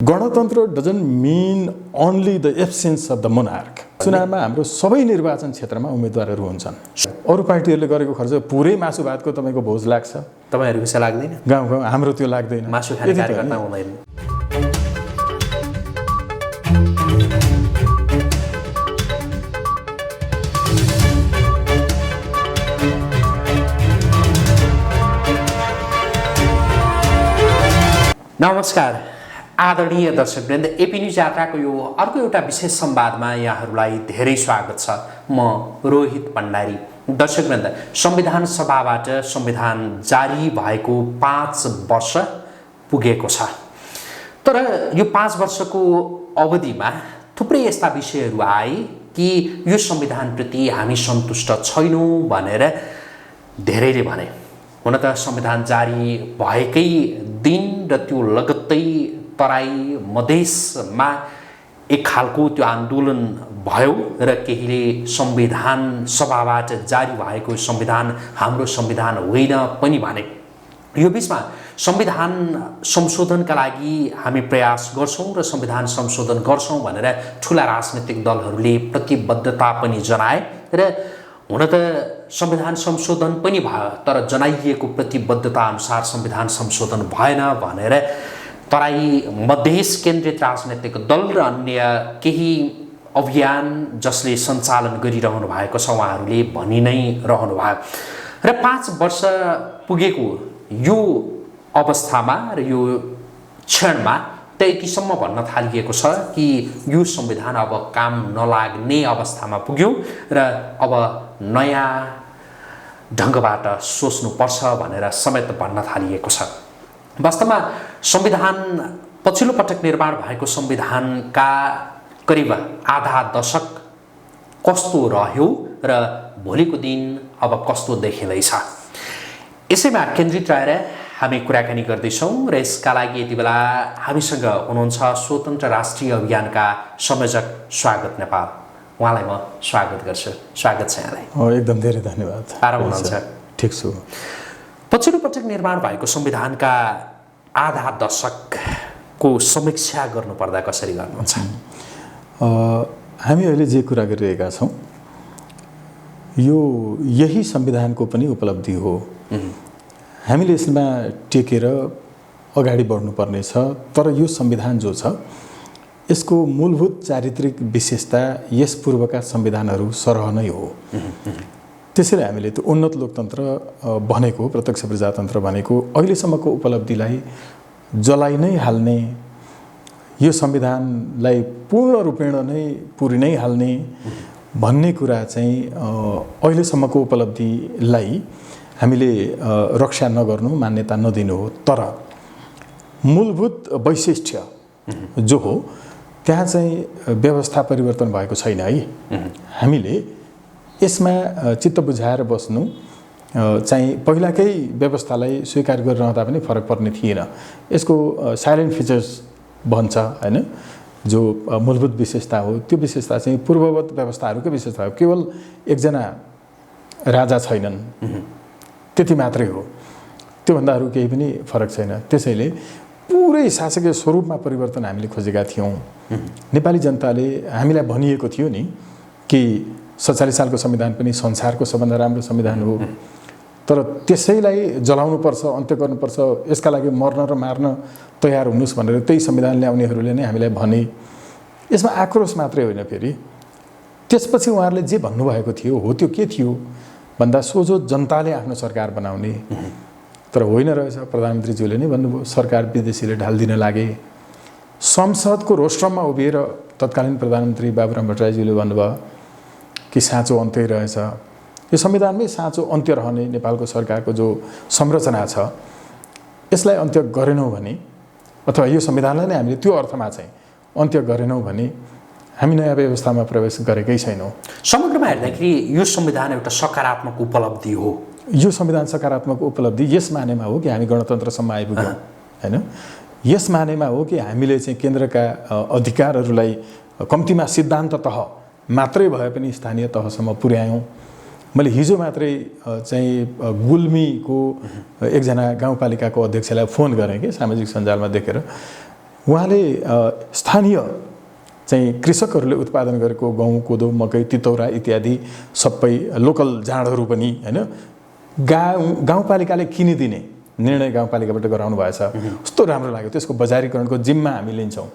गणतन्त्र doesn't mean only the absence of the monarch. चुनावमा हाम्रो सबै निर्वाचन क्षेत्रमा उम्मेदवारहरू हुन्छन्। अरू पार्टीहरूले गरेको खर्च पुरै मासु भातको तपाईँको भोज लाग्छ, तपाईहरुको चाहिँ लाग्दैन? गाउँ हाम्रो त्यो लाग्दैन। मासु खाने कार्यकर्ता हुँदैन। नमस्कार आदरणीय दर्शकवृन्द, एपी न्यूज यात्राको यो अर्को एउटा विशेष संवादमा यहाँहरूलाई धेरै स्वागत छ। म रोहित भण्डारी। दर्शकवृन्द, संविधान सभाबाट संविधान जारी भएको 5 वर्ष पुगेको छ। तर यो 5 वर्षको अवधिमा थुप्रै यस्ता विषयहरू आए कि यो संविधानप्रति हामी सन्तुष्ट छैनौँ भनेर धेरैले भने। हुन त संविधान जारी भएकै दिन र त्यो लगत्तै तराई मधेसमा एक खालको त्यो आन्दोलन भयो र केहीले संविधान सभाबाट जारी भएको संविधान हाम्रो संविधान होइन पनि भने। यो बिचमा संविधान संशोधनका लागि हामी प्रयास गर्छौँ र संविधान संशोधन गर्छौँ भनेर ठुला राजनीतिक दलहरूले प्रतिबद्धता पनि जनाए र हुन त संविधान संशोधन पनि भयो, तर जनाइएको प्रतिबद्धता अनुसार संविधान संशोधन भएन भनेर तराई मधेस केन्द्रित राजनैतिक दल र अन्य केही अभियान जसले सञ्चालन गरिरहनु भएको छ उहाँहरूले भनि नै रहनु भयो। र 5 वर्ष पुगेको यो अवस्थामा र यो क्षणमा त यतिसम्म भन्न थालिएको छ कि यो संविधान अब काम नलाग्ने अवस्थामा पुग्यो र अब नयाँ ढङ्गबाट सोच्नुपर्छ भनेर समेत भन्न थालिएको छ। वास्तवमा संविधान पछिल्लो पटक निर्माण भएको संविधानका करिब आधा दशक कस्तो रह्यो र भोलिको दिन अब कस्तो देखिँदैछ, यसैमा केन्द्रित रहेर हामी कुराकानी गर्दैछौँ। र यसका लागि यति बेला हामीसँग हुनुहुन्छ स्वतन्त्र राष्ट्रिय अभियानका संयोजक स्वागत नेपाल। उहाँलाई म स्वागत गर्छु। स्वागत छ यहाँलाई। एकदम धेरै धन्यवाद। आराम हुनुहुन्छ? ठिक छु। पछिल्लो पटक निर्माण भएको संविधानका आधा दशकको समीक्षा गर्नुपर्दा कसरी गर्नुहुन्छ? हामी अहिले जे कुरा गरिरहेका छौँ यही संविधानको पनि उपलब्धि हो। हामीले यसमा टेकेर अगाडि बढ्नुपर्ने छ। तर यो संविधान जो छ यसको मूलभूत चारित्रिक विशेषता यस पूर्वका संविधानहरू सरह नै हो। त्यसैले हामीले त्यो उन्नत लोकतन्त्र भनेको, प्रत्यक्ष प्रजातन्त्र भनेको अहिलेसम्मको उपलब्धिलाई जलाइ नै हाल्ने, यो संविधानलाई पूर्ण रूपेण नै पुरि नै हाल्ने भन्ने कुरा चाहिँ अहिलेसम्मको उपलब्धिलाई हामीले रक्षा नगर्नु, मान्यता नदिनु हो। तर मूलभूत वैशिष्ट्य जो हो त्यहाँ चाहिँ व्यवस्था परिवर्तन भएको छैन है। हामीले यसमा चित्त बुझाएर बस्नु चाहिँ पहिलाकै व्यवस्थालाई स्वीकार गरिरहँदा पनि फरक पर्ने थिएन। यसको साइलेन्ट फिचर्स भन्छ हैन, जो मूलभूत विशेषता हो त्यो विशेषता चाहिँ पूर्ववत व्यवस्थाहरूकै विशेषता हो। केवल एकजना राजा छैनन् त्यति मात्रै हो, त्योभन्दा अरू केही पनि फरक छैन। त्यसैले पुरै शासकीय स्वरूपमा परिवर्तन हामीले खोजेका थियौँ। नेपाली जनताले हामीलाई भनिएको थियो नि कि 47 सालको संविधान पनि संसारको सबभन्दा राम्रो संविधान हो, तर त्यसैलाई जलाउनुपर्छ, अन्त्य गर्नुपर्छ, यसका लागि मर्न र मार्न तयार हुनुहोस् भनेर त्यही संविधान ल्याउनेहरूले नै हामीलाई भने। यसमा आक्रोश मात्रै होइन, फेरि त्यसपछि उहाँहरूले जे भन्नुभएको थियो हो त्यो के थियो भन्दा सोझो जनताले आफ्नो सरकार बनाउने। तर होइन रहेछ, प्रधानमन्त्रीज्यूले नै भन्नुभयो सरकार विदेशीले ढालिदिन लागे। संसदको रोस्ट्रममा उभिएर तत्कालीन प्रधानमन्त्री बाबुराम भट्टराईज्यूले भन्नुभयो कि साँचो अन्त्य रहेछ, यो संविधानमै साँचो अन्त्य रहने नेपालको सरकारको जो संरचना छ यसलाई अन्त्य गरेनौँ भने, अथवा यो संविधानलाई नै हामीले त्यो अर्थमा चाहिँ अन्त्य गरेनौँ भने हामी नयाँ व्यवस्थामा प्रवेश गरेकै छैनौँ। समग्रमा हेर्दाखेरि यो संविधान एउटा सकारात्मक उपलब्धि हो। यो संविधान सकारात्मक उपलब्धि यस मानेमा हो कि हामी गणतन्त्रसम्म आइपुग्यौँ हैन। यस मानेमा हो कि हामीले चाहिँ केन्द्रका अधिकारहरूलाई कम्तीमा सिद्धान्त तह मात्रै भए पनि स्थानीय तहसम्म पुर्यायौँ। मैले हिजो मात्रै चाहिँ गुल्मीको एकजना गाउँपालिकाको अध्यक्षलाई फोन गरेँ कि सामाजिक सञ्जालमा देखेर उहाँले स्थानीय चाहिँ कृषकहरूले उत्पादन गरेको गहुँ कोदो मकै तितौरा इत्यादि सबै लोकल जाँडहरू पनि हैन गाउँपालिकाले किनिदिने निर्णय गाउँपालिकाबाट गराउनु भएछ। कस्तो राम्रो लाग्यो। त्यसको बजारीकरणको जिम्मा हामी लिन्छौँ।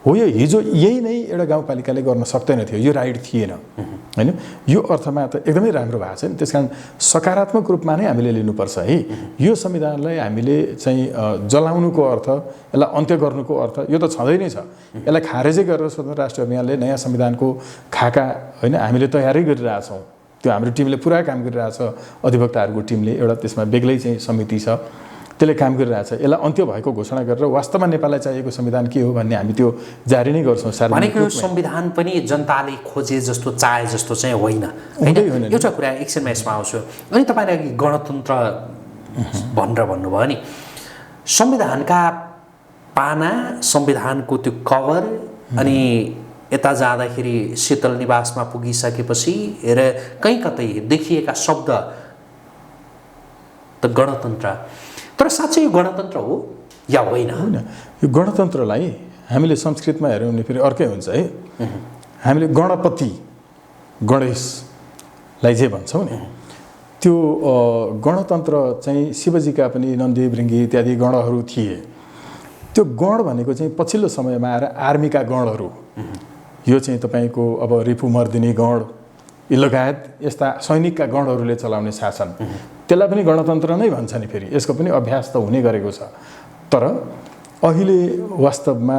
हो यो हिजो यही नै एउटा गाउँपालिकाले गर्न सक्दैन थियो, यो राइट थिएन हैन। यो अर्थमा त एकदमै राम्रो भएको छ नि। त्यसकारण सकारात्मक रूपमा नै हामीले लिनुपर्छ है। यो संविधानलाई हामीले चाहिँ जलाउनुको अर्थ, यसलाई अन्त्य गर्नुको अर्थ यो त छँदै नै छ। यसलाई खारेजै गरेर स्वतन्त्र राष्ट्रिय अभियानले नयाँ संविधानको खाका हैन हामीले तयारी गरिरहेछौँ। त्यो हाम्रो टिमले पुरा काम गरिरहेछ। अधिवक्ताहरूको टिमले एउटा त्यसमा बेग्लै चाहिँ समिति छ, त्यसले काम गरिरहेछ। यसलाई अन्त्य भएको घोषणा गरेर वास्तवमा नेपाललाई चाहिएको संविधान के हो भन्ने हामी त्यो जारी नै गर्छौँ। भनेको यो संविधान पनि जनताले खोजे जस्तो चाहे जस्तो चाहिँ होइन हैन। एउटा कुरा एकछिनमा यसमा आउँछु। अनि तपाईँले अघि गणतन्त्र भनेर भन्नुभयो नि, संविधानका पाना, संविधानको त्यो कभर, अनि यता जाँदाखेरि शीतल निवासमा पुगिसकेपछि र कहीँ कतै देखिएका शब्द त गणतन्त्र। तर साँच्चै यो गणतन्त्र हो या होइन? होइन, यो गणतन्त्रलाई हामीले संस्कृतमा हेऱ्यौँ भने फेरि अर्कै हुन्छ है। हामीले गणपति गणेशलाई जे भन्छौँ नि, त्यो गणतन्त्र चाहिँ शिवजीका पनि नन्दी भृङ्गी इत्यादि गणहरू थिए। त्यो गण भनेको चाहिँ पछिल्लो समयमा आएर आर्मीका गणहरू, यो चाहिँ तपाईँको अब रिपुमर्दिनी गण यी लगायत यस्ता सैनिकका गणहरूले चलाउने शासन, त्यसलाई पनि गणतन्त्र नै भन्छ नि। फेरि यसको पनि अभ्यास त हुने गरेको छ। तर अहिले वास्तवमा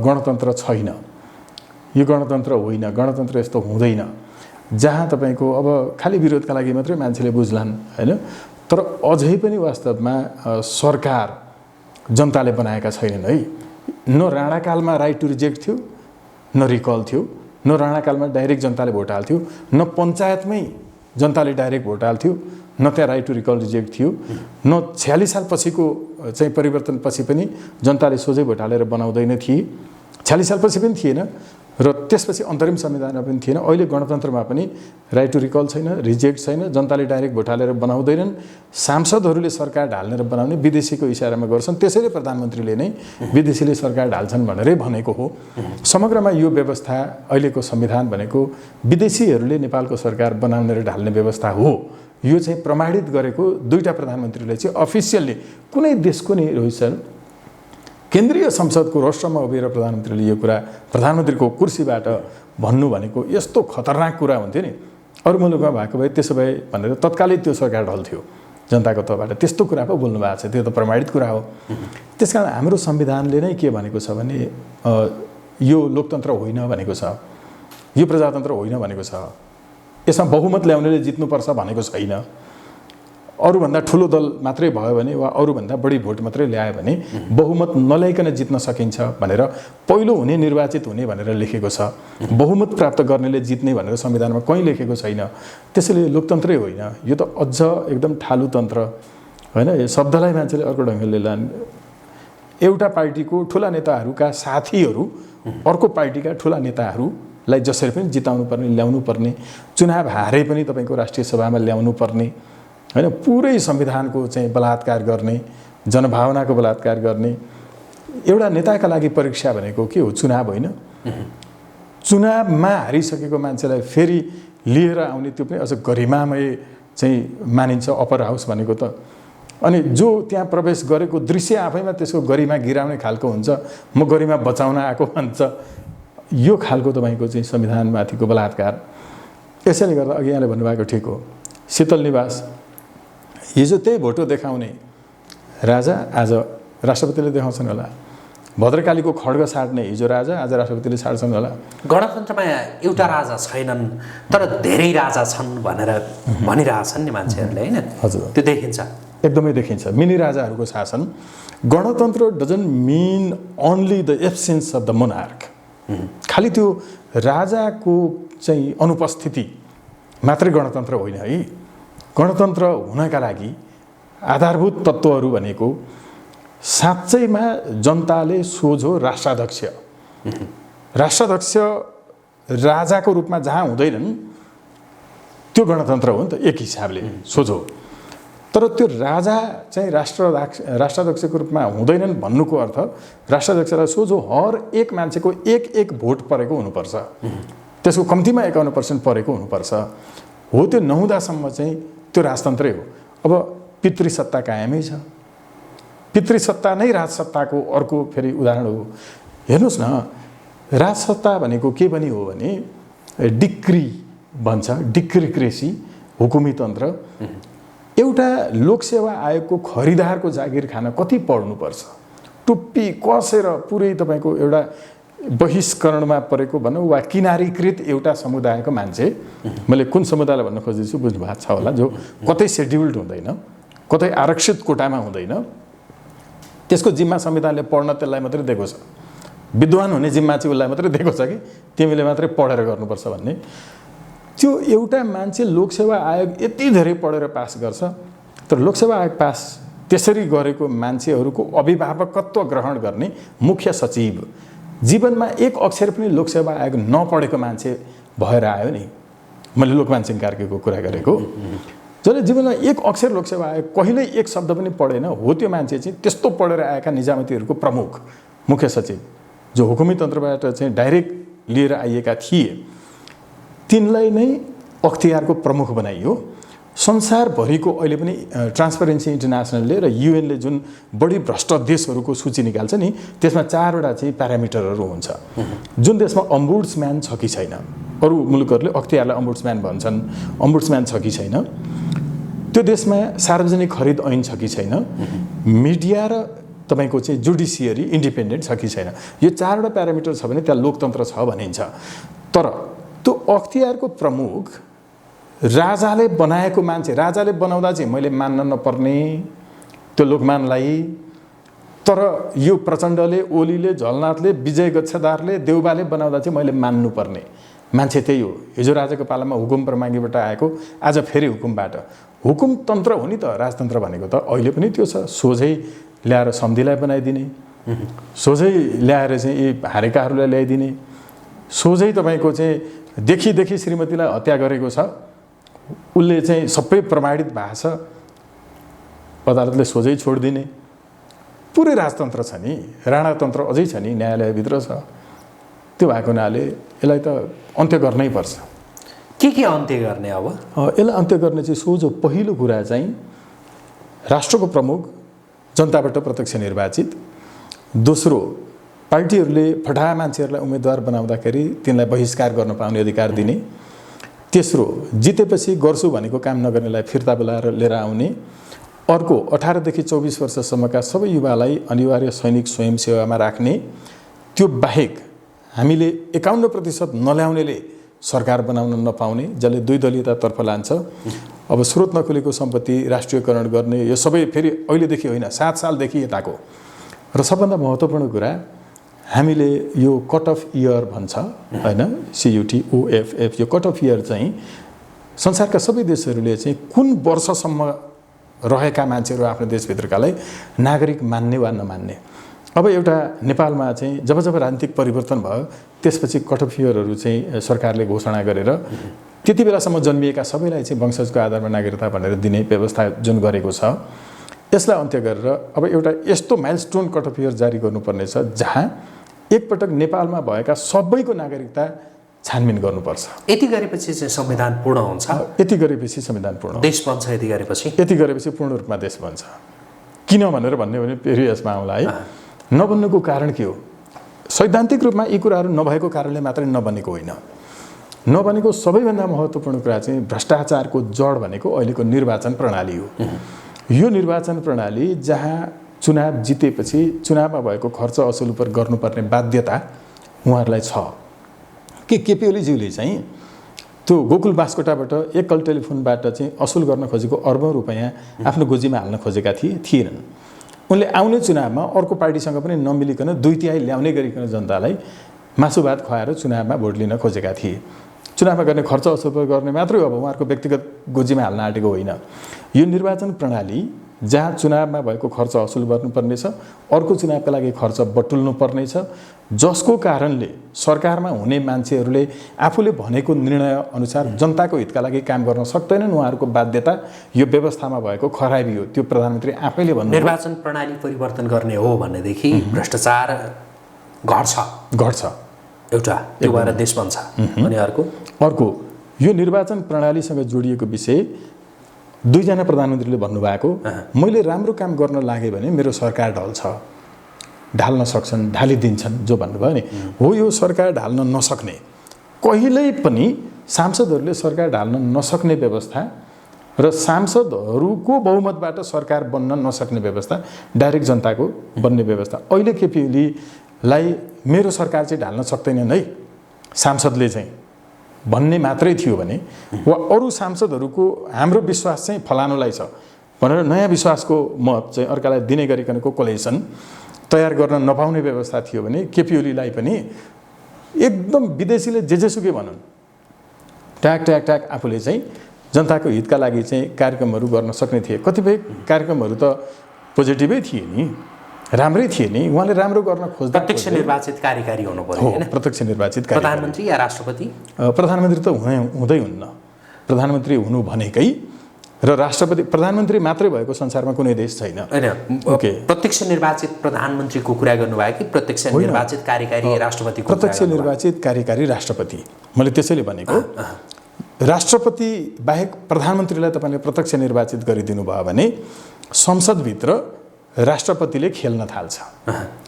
गणतन्त्र छैन। यो गणतन्त्र होइन, गणतन्त्र यस्तो हुँदैन जहाँ तपाईँको अब खालि विरोधका लागि मात्रै मान्छेले बुझ्लान् हैन। तर अझै पनि वास्तवमा सरकार जनताले बनाएका छैनन् है। न राणाकालमा राइट टु रिजेक्ट थियो, न रिकल थियो, न राणाकालमा डाइरेक्ट जनताले भोट हाल्थ्यो, न पञ्चायतमै जनताले डाइरेक्ट भोट हाल्थ्यो, न त्यहाँ राइट टु रिकल रिजेक्ट थियो, न 46 साल पछिको चाहिँ परिवर्तनपछि पनि जनताले सोझै भोट हालेर बनाउँदैन थिए। 46 साल पछि पनि थिएन र त्यसपछि अन्तरिम संविधानमा पनि थिएन। अहिले गणतन्त्रमा पनि राइट टु रिकल छैन, रिजेक्ट छैन, जनताले डाइरेक्ट भोट हालेर बनाउँदैनन्। सांसदहरूले सरकार ढाल्नेर बनाउने विदेशीको इसारामा गर्छन्। त्यसैले प्रधानमन्त्रीले नै विदेशीले सरकार ढाल्छन् भनेरै भनेको हो। समग्रमा यो व्यवस्था, अहिलेको संविधान भनेको विदेशीहरूले नेपालको सरकार बनाउने र ढाल्ने व्यवस्था हो। यो चाहिँ प्रमाणित गरेको दुईटा प्रधानमन्त्रीले चाहिँ अफिसियल्ली, कुनै देशको नि रोहित सर, केन्द्रीय संसदको रोस्टरमा उभिएर प्रधानमन्त्रीले यो कुरा प्रधानमन्त्रीको कुर्सीबाट भन्नु भनेको यस्तो खतरनाक कुरा हुन्थ्यो नि। अरू मुलुकमा भएको भए त्यसो भए भनेर तत्कालै त्यो सरकार ढल्थ्यो जनताको तर्फबाट। त्यस्तो कुरा पो बोल्नु भएको छ, त्यो त प्रमाणित कुरा हो। त्यसकारण हाम्रो संविधानले नै के भनेको छ भने यो लोकतन्त्र होइन भनेको छ, यो प्रजातन्त्र होइन भनेको छ। यसमा बहुमत ल्याउनेले जित्नुपर्छ भनेको छैन। अरूभन्दा ठुलो दल मात्रै भयो भने वा अरूभन्दा बढी भोट मात्रै ल्यायो भने बहुमत नल्याइकन जित्न सकिन्छ भनेर पहिलो हुने निर्वाचित हुने भनेर लेखेको छ। बहुमत प्राप्त गर्नेले जित्ने भनेर संविधानमा कहीँ लेखेको छैन। त्यसैले लोकतन्त्रै होइन, यो त अझ एकदम ठालु तन्त्र होइन। यो शब्दलाई मान्छेले अर्को ढङ्गले लान्। एउटा पार्टीको ठुला नेताहरूका साथीहरू अर्को पार्टीका ठुला नेताहरूलाई जसरी पनि जिताउनु पर्ने, ल्याउनु पर्ने, चुनाव हारे पनि तपाईँको राष्ट्रिय सभामा ल्याउनु पर्ने हैन, पुरै संविधानको चाहिँ बलात्कार गर्ने, जनभावनाको बलात्कार गर्ने। एउटा नेताका लागि परीक्षा भनेको के हो? चुनाव होइन। चुनावमा हारिसकेको मान्छेलाई फेरि लिएर आउने त्यो पनि अझ गरिमामय चाहिँ मानिन्छ अप्पर हाउस भनेको त। अनि जो त्यहाँ प्रवेश गरेको दृश्य आफैमा त्यसको गरिमा गिराउने खालको हुन्छ। म गरिमा बचाउन आएको भन्छ। यो खालको तपाईँको चाहिँ संविधानमाथिको बलात्कार। यसैले गर्दा अघि यहाँले भन्नुभएको ठिक हो। शीतल निवास हिजो त्यही भोटो देखाउने राजा आज राष्ट्रपतिले देखाउँछन् होला। भद्रकालीको खड्ग साट्ने हिजो राजा आज राष्ट्रपतिले साट्छन् होला। गणतन्त्रमा एउटा राजा छैनन् तर धेरै राजा छन् भनेर भनिरहेछन् नि मान्छेहरूले हैन? हजुर, त्यो देखिन्छ, एकदमै देखिन्छ। मिनी राजाहरूको शासन। गणतन्त्र doesn't mean only the absence of the monarch. खालि त्यो राजाको चाहिँ अनुपस्थिति मात्रै गणतन्त्र होइन है। गणतन्त्र हुनका लागि आधारभूत तत्त्वहरू भनेको साँच्चैमा जनताले सोझो राष्ट्राध्यक्ष राजाको रूपमा जहाँ हुँदैनन् त्यो गणतन्त्र हो नि त एक हिसाबले सोझो। तर त्यो राजा चाहिँ राष्ट्राध्यक्षको रूपमा हुँदैनन् भन्नुको अर्थ राष्ट्राध्यक्षलाई सोझो हर एक मान्छेको एक भोट परेको हुनुपर्छ, त्यसको कम्तीमा 51% परेको हुनुपर्छ। हो त्यो नहुँदासम्म चाहिँ त्यो राजतन्त्रै हो। अब पितृसत्ता कायमै छ, पितृसत्ता नै राजसत्ताको अर्को फेरि उदाहरण हो। हेर्नुहोस् न, राजसत्ता भनेको के पनि हो भने डिक्री भन्छ, डिक्रीक्रेसी, हुकुमी तन्त्र। एउटा लोकसेवा आयोगको खरिदारको जागिर खान कति पढ्नुपर्छ, टुप्पी कसेर पुरै तपाईँको एउटा बहिष्करणमा परेको भनौँ वा किनारीकृत एउटा समुदायको मान्छे, मैले कुन समुदायलाई भन्न खोज्दैछु बुझ्नु भएको छ होला, जो कतै सेड्युल्ड हुँदैन, कतै आरक्षित कोटामा हुँदैन, त्यसको जिम्मा संविधानले पढ्न त्यसलाई मात्रै दिएको छ। विद्वान हुने जिम्मा चाहिँ उसलाई मात्रै दिएको छ कि तिमीले मात्रै पढेर गर्नुपर्छ भन्ने। त्यो एउटा मान्छे लोकसेवा आयोग यति धेरै पढेर पास गर्छ, तर लोकसेवा आयोग पास त्यसरी गरेको मान्छेहरूको अभिभावकत्व ग्रहण गर्ने मुख्य सचिव जीवनमा एक अक्षर पनि लोकसेवा आयोग नपढेको मान्छे भएर आयो नि। मैले लोकमान सिंह कार्कीको कुरा गरेको, जसले जीवनमा एक अक्षर लोकसेवा आयोग कहिल्यै एक शब्द पनि पढेन, हो त्यो मान्छे चाहिँ त्यस्तो पढेर आएका निजामतीहरूको प्रमुख मुख्य सचिव जो हुकुमी तन्त्रबाट चाहिँ डाइरेक्ट लिएर आइएका थिए, तिनलाई नै अख्तियारको प्रमुख बनाइयो। संसारभरिको अहिले पनि ट्रान्सपरेन्सी इन्टरनेसनलले र युएनले जुन बढी भ्रष्ट देशहरूको सूची निकाल्छ नि, त्यसमा 4वटा चाहिँ प्यारामिटरहरू हुन्छ। जुन देशमा अम्बुड्सम्यान छ कि छैन, अरू मुलुकहरूले अख्तियारलाई अम्बुड्सम्यान भन्छन्, अम्बुड्सम्यान छ कि छैन, त्यो देशमा सार्वजनिक खरिद ऐन छ कि छैन, मिडिया र तपाईँको चाहिँ जुडिसियरी इन्डिपेन्डेन्ट छ कि छैन। यो 4वटा प्यारामिटर छ भने त्यहाँ लोकतन्त्र छ भनिन्छ। तर त्यो अख्तियारको प्रमुख राजाले बनाएको मान्छे, राजाले बनाउँदा चाहिँ मैले मान्न नपर्ने त्यो लोकमानलाई, तर यो प्रचण्डले, ओलीले, झलनाथले, विजय गच्छदारले, देउबाले बनाउँदा चाहिँ मैले मान्नुपर्ने मान्छे त्यही हो। हिजो राजाको पालामा हुकुम प्रमाङ्गीबाट आएको, आज फेरि हुकुमबाट। हुकुम तन्त्र हो नि त राजतन्त्र भनेको, त अहिले पनि त्यो छ। सोझै ल्याएर सन्धिलाई बनाइदिने, सोझै ल्याएर चाहिँ यी हारेकाहरूलाई ल्याइदिने, सोझै तपाईँको चाहिँ देखि श्रीमतीलाई हत्या गरेको छ, उसले चाहिँ सबै प्रमाणित भएको छ, अदालतले सोझै छोडिदिने पुरै राजतन्त्र छ नि। राणातन्त्र अझै छ नि, न्यायालयभित्र छ। त्यो भएको हुनाले यसलाई त अन्त्य गर्नै पर्छ। के अन्त्य गर्ने? अब यसलाई अन्त्य गर्ने चाहिँ सोझो पहिलो कुरा चाहिँ राष्ट्रको प्रमुख जनताबाट प्रत्यक्ष निर्वाचित, दोस्रो पार्टीहरूले फटाहा मान्छेहरूलाई उम्मेदवार बनाउँदाखेरि तिनलाई बहिष्कार गर्न पाउने अधिकार दिने, तेस्रो जितेपछि गर्छु भनेको काम नगर्नेलाई फिर्ता बोलाएर लिएर आउने, अर्को 18 देखि 24 वर्षसम्मका सबै युवालाई अनिवार्य सैनिक स्वयंसेवामा राख्ने, त्यो बाहेक हामीले 51% नल्याउनेले सरकार बनाउन नपाउने, जसले दुई दलीयतातर्फ लान्छ। अब स्रोत नखुलेको सम्पत्ति राष्ट्रियकरण गर्ने, यो सबै फेरि अहिलेदेखि होइन, 7 सालदेखि यताको। र सबभन्दा महत्त्वपूर्ण कुरा, हामीले यो कट अफ इयर भन्छ हैन, CUTOFF, यो कट अफ इयर चाहिँ संसारका सबै देशहरूले चाहिँ कुन वर्षसम्म रहेका मान्छेहरू आफ्नो देशभित्रकालाई नागरिक मान्ने वा नमान्ने। अब एउटा नेपालमा चाहिँ जब राजनीतिक परिवर्तन भयो त्यसपछि कट अफ इयरहरू चाहिँ सरकारले घोषणा गरेर त्यति बेलासम्म जन्मिएका सबैलाई चाहिँ वंशजको आधारमा नागरिकता भनेर दिने व्यवस्था जुन गरेको छ, यसलाई अन्त्य गरेर अब एउटा यस्तो माइलस्टोन कट अफ इयर जारी गर्नुपर्ने छ जहाँ एकपटक नेपालमा भएका सबैको नागरिकता छानबिन गर्नुपर्छ। यति गरेपछि चाहिँ संविधान पूर्ण हुन्छ। यति गरेपछि संविधान पूर्ण, देश बन्छ। यति गरेपछि पूर्ण रूपमा देश बन्छ। किन भनेर भन्ने भने फेरि यसमा आउँला है। नबन्नुको कारण के हो? सैद्धान्तिक रूपमा यी कुराहरू नभएको कारणले मात्रै नबनेको होइन। नबनेको सबैभन्दा महत्त्वपूर्ण कुरा चाहिँ भ्रष्टाचारको जड भनेको अहिलेको निर्वाचन प्रणाली हो। यो निर्वाचन प्रणाली जहाँ चुनाव जितेपछि चुनावमा भएको खर्च असुल उपर गर्नुपर्ने बाध्यता उहाँहरूलाई छ। केपी ओलीज्यूले चाहिँ त्यो गोकुल बास्कोटाबाट एकल टेलिफोनबाट चाहिँ असुल गर्न खोजेको अर्बौं रुपैयाँ आफ्नो गोजीमा हाल्न खोजेका थिएनन्। उनले आउने चुनावमा अर्को पार्टीसँग पनि नमिलिकन 2/3 ल्याउने गरिकन जनतालाई मासु भात खुवाएर चुनावमा भोट लिन खोजेका थिए। चुनावमा गर्ने खर्च असुल गर्ने मात्रै अब उहाँहरूको व्यक्तिगत गोजीमा हाल्न आँटेको होइन। यो निर्वाचन प्रणाली जहाँ चुनावमा भएको खर्च असुल गर्नुपर्नेछ, अर्को चुनावका लागि खर्च बटुल्नुपर्नेछ, जसको कारणले सरकारमा हुने मान्छेहरूले आफूले भनेको निर्णय अनुसार जनताको हितका लागि काम गर्न सक्दैनन्। उहाँहरूको बाध्यता यो व्यवस्थामा भएको खराबी हो। त्यो प्रधानमन्त्री आफैले भन्नु निर्वाचन प्रणाली परिवर्तन गर्ने हो भनेदेखि भ्रष्टाचार घट्छ एउटा, त्यो भएर देश बन्छ। अनि अर्को यो निर्वाचन प्रणालीसँग जोडिएको विषय दुईजना प्रधानमन्त्रीले भन्नुभएको, मैले राम्रो काम गर्न लागेँ भने मेरो सरकार ढल्छ, ढाल्न सक्छन्, ढालिदिन्छन् जो भन्नुभयो नि, हो यो सरकार ढाल्न नसक्ने, कहिल्यै पनि सांसदहरूले सरकार ढाल्न नसक्ने व्यवस्था र सांसदहरूको बहुमतबाट सरकार बन्न नसक्ने व्यवस्था, डाइरेक्ट जनताको बन्ने व्यवस्था। अहिले केपी ओलीलाई मेरो सरकार चाहिँ ढाल्न सक्दैनन् है सांसदले चाहिँ भन्ने मात्रै थियो भने, वा अरू सांसदहरूको हाम्रो विश्वास चाहिँ फलानुलाई छ भनेर नयाँ विश्वासको मत चाहिँ अर्कालाई दिने गरिकनको कोलेसन तयार गर्न नपाउने व्यवस्था थियो भने केपी ओलीलाई पनि एकदम विदेशीले जेसुकै भनुन् ट्याक ट्याक ट्याक आफूले चाहिँ जनताको हितका लागि चाहिँ कार्यक्रमहरू गर्न सक्ने थिए। कतिपय कार्यक्रमहरू त पोजिटिभै थिए नि, राम्रै थिए नि, उहाँले राम्रो गर्न खोज्दा प्रत्यक्ष निर्वाचित कार्यकारी हुनु पर्यो हैन? प्रत्यक्ष निर्वाचित प्रधानमन्त्री या राष्ट्रपति? प्रधानमन्त्री त हुँदै हुन्न। प्रधानमन्त्री हुनु भनेकै र राष्ट्रपति, प्रधानमन्त्री मात्रै भएको संसारमा कुनै देश छैन। ओके, प्रत्यक्ष निर्वाचित प्रधानमन्त्रीको कुरा गर्नुभयो कि प्रत्यक्ष निर्वाचित कार्यकारी राष्ट्रपतिको? प्रत्यक्ष निर्वाचित कार्यकारी राष्ट्रपति, मैले त्यसैले भनेको। राष्ट्रपति बाहेक प्रधानमन्त्रीलाई तपाईँले प्रत्यक्ष निर्वाचित गरिदिनु भयो भने संसदभित्र राष्ट्रपतिले खेल्न थाल्छ।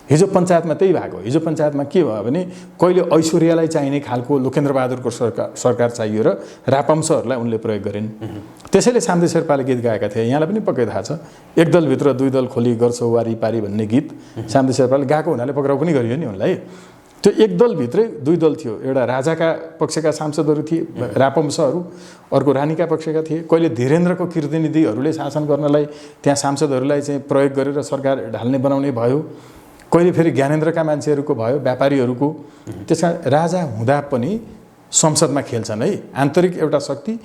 हिजो पञ्चायतमा त्यही भएको। हिजो पञ्चायतमा के भयो भने कहिले ऐश्वर्यालाई चाहिने खालको लोकेन्द्र बहादुरको सरकार चाहियो र रापम्सहरूलाई उनले प्रयोग गरिन्। त्यसैले सामदे शेर्पाले गीत गाएका थिए, यहाँलाई पनि पक्कै थाहा छ, एक दलभित्र दुई दल खोली गर्छौ वारी पारी भन्ने गीत सामदे शेर्पाले गाएको हुनाले पक्राउ पनि गरियो नि उनलाई। त्यो एक दलभित्रै दुई दल थियो, एउटा राजाका पक्षका सांसदहरू थिए रापम्सहरू, अर्को रानीका पक्षका थिए। कहिले धीरेन्द्रको कीर्तिनिधिहरूले शासन गर्नलाई त्यहाँ सांसदहरूलाई चाहिँ प्रयोग गरेर सरकार ढाल्ने बनाउने भयो, कहिले फेरि ज्ञानेन्द्रका मान्छेहरूको भयो, व्यापारीहरूको। त्यसका राजा हुँदा पनि संसदमा खेल्छन् है आन्तरिक एउटा शक्ति।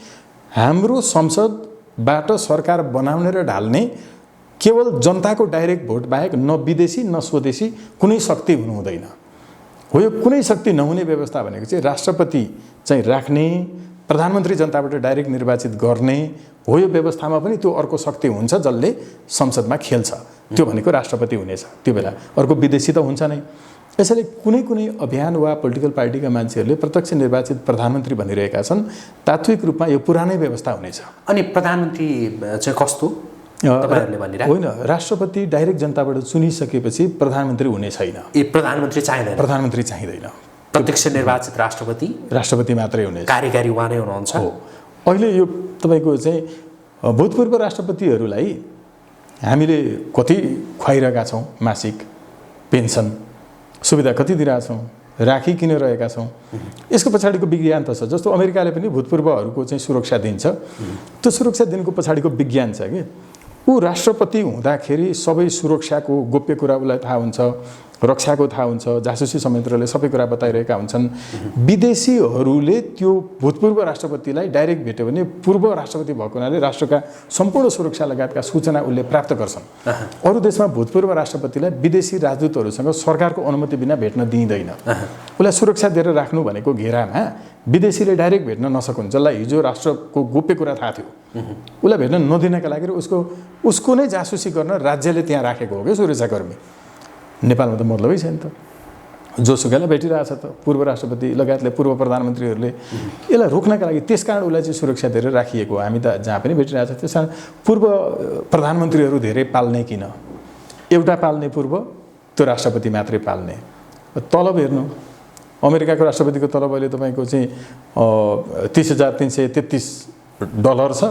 हाम्रो संसदबाट सरकार बनाउने र ढाल्ने केवल जनताको डाइरेक्ट भोट बाहेक न विदेशी न स्वदेशी कुनै शक्ति हुनु हुँदैन। हो यो कुनै शक्ति नहुने व्यवस्था भनेको चाहिँ राष्ट्रपति चाहिँ राख्ने, प्रधानमन्त्री जनताबाट डाइरेक्ट निर्वाचित गर्ने हो। यो व्यवस्थामा पनि त्यो अर्को शक्ति हुन्छ जसले संसदमा खेल्छ, त्यो भनेको राष्ट्रपति हुनेछ। त्यो बेला अर्को विदेशी त हुन्छ नै। यसैले कुनै कुनै अभियान वा पोलिटिकल पार्टीका मान्छेहरूले प्रत्यक्ष निर्वाचित प्रधानमन्त्री भनिरहेका छन्, तात्विक रूपमा यो पुरानै व्यवस्था हुनेछ। अनि प्रधानमन्त्री चाहिँ कस्तो तपाईहरुले भनिरा? होइन, राष्ट्रपति डाइरेक्ट जनताबाट चुनिसकेपछि प्रधानमन्त्री हुने छैन। प्रधानमन्त्री चाहिँदैन? प्रधानमन्त्री चाहिँदैन। प्रत्यक्ष निर्वाचित राष्ट्रपति मात्रै हुने, कार्यकारी उहाँ नै हुनुहुन्छ। हो, अहिले यो तपाईँको चाहिँ भूतपूर्व राष्ट्रपतिहरूलाई हामीले कति खुवाइरहेका छौँ, मासिक पेन्सन सुविधा कति दिइरहेछौँ, राखी किन रहेका छौँ। यसको पछाडिको विज्ञान त छ। जस्तो अमेरिकाले पनि भूतपूर्वहरूको चाहिँ सुरक्षा दिन्छ, त्यो सुरक्षा दिनको पछाडिको विज्ञान छ कि ऊ राष्ट्रपति हुँदाखेरि सबै सुरक्षाको गोप्य कुरा उसलाई थाहा हुन्छ, रक्षाको थाहा हुन्छ, जासुसी संयन्त्रले सबै कुरा बताइरहेका हुन्छन्। विदेशीहरूले त्यो भूतपूर्व राष्ट्रपतिलाई डाइरेक्ट भेट्यो भने पूर्व राष्ट्रपति भएको हुनाले राष्ट्रका सम्पूर्ण सुरक्षा लगायतका सूचना उसले प्राप्त गर्छन्। अरू देशमा भूतपूर्व राष्ट्रपतिलाई विदेशी राजदूतहरूसँग सरकारको अनुमति बिना भेट्न दिइँदैन। उसलाई सुरक्षा दिएर राख्नु भनेको घेरामा विदेशीले डाइरेक्ट भेट्न नसकुन्, जसलाई हिजो राष्ट्रको गोप्य कुरा थाहा थियो उसलाई भेट्न नदिनका लागि उसको नै जासुसी गर्न राज्यले त्यहाँ राखेको हो कि सुरक्षाकर्मी। नेपालमा त मतलबै छैन त, जोसुकैलाई भेटिरहेछ त पूर्व राष्ट्रपति लगायतले पूर्व प्रधानमन्त्रीहरूले। यसलाई रोक्नका लागि त्यसकारण उसलाई चाहिँ सुरक्षा दिएर राखिएको हो। हामी त जहाँ पनि भेटिरहेछ, त्यस कारण पूर्व प्रधानमन्त्रीहरू धेरै पाल्ने किन? एउटा पाल्ने पूर्व, त्यो राष्ट्रपति मात्रै पाल्ने। तलब हेर्नु, अमेरिकाको राष्ट्रपतिको तलब अहिले तपाईँको चाहिँ $30,333 छ।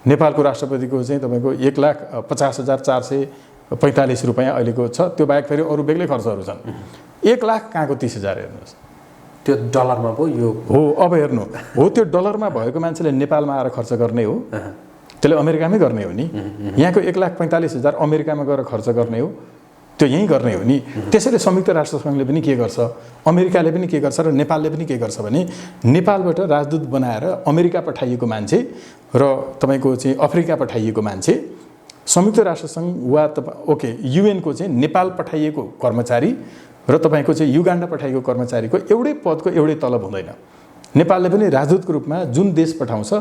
नेपालको राष्ट्रपतिको चाहिँ तपाईँको $1,50,445 अहिलेको छ। त्यो बाहेक फेरि अरू बेग्लै खर्चहरू छन्। 1 लाख कहाँको 30,000 हेर्नुहोस्। त्यो डलरमा पो यो हो। अब हेर्नु हो, त्यो डलरमा भएको मान्छेले नेपालमा आएर खर्च गर्ने हो, त्यसले अमेरिकामै गर्ने हो नि। यहाँको 1,45,000 अमेरिकामा गएर खर्च गर्ने हो, त्यो यहीँ गर्ने हो नि। त्यसैले संयुक्त राष्ट्रसङ्घले पनि के गर्छ, अमेरिकाले पनि के गर्छ र नेपालले पनि के गर्छ भने नेपालबाट राजदूत बनाएर अमेरिका पठाइएको मान्छे र तपाईँको चाहिँ अफ्रिका पठाइएको मान्छे संयुक्त राष्ट्रसङ्घ वा ओके युएनको चाहिँ नेपाल पठाइएको कर्मचारी र तपाईँको चाहिँ युगान्डा पठाइएको कर्मचारीको एउटै पदको एउटै तलब हुँदैन। नेपालले पनि राजदूतको रूपमा जुन देश पठाउँछ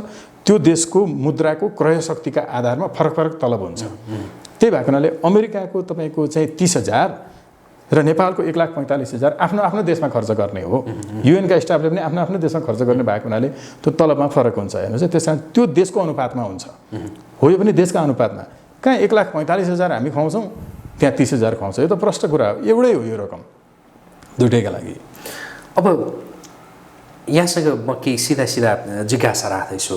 त्यो देशको मुद्राको क्रय शक्तिका आधारमा फरक फरक तलब हुन्छ। त्यही भएको हुनाले अमेरिकाको तपाईँको चाहिँ 30,000 र नेपालको 1,45,000 आफ्नो आफ्नो देशमा खर्च गर्ने हो। युएनका स्टाफले पनि आफ्नो आफ्नो देशमा खर्च गर्ने भएको हुनाले त्यो तलबमा फरक हुन्छ। हेर्नुहोस्, त्यस कारण त्यो देशको अनुपातमा हुन्छ, हो यो पनि देशका अनुपातमा। कहाँ 1,45,000 हामी खुवाउँछौँ, त्यहाँ 30,000 खुवाउँछ। यो त प्रष्ट कुरा हो, एउटै हो यो रकम दुइटैका लागि। अब यहाँसँग म केही सिधा सिधा जिज्ञासा राख्दैछु।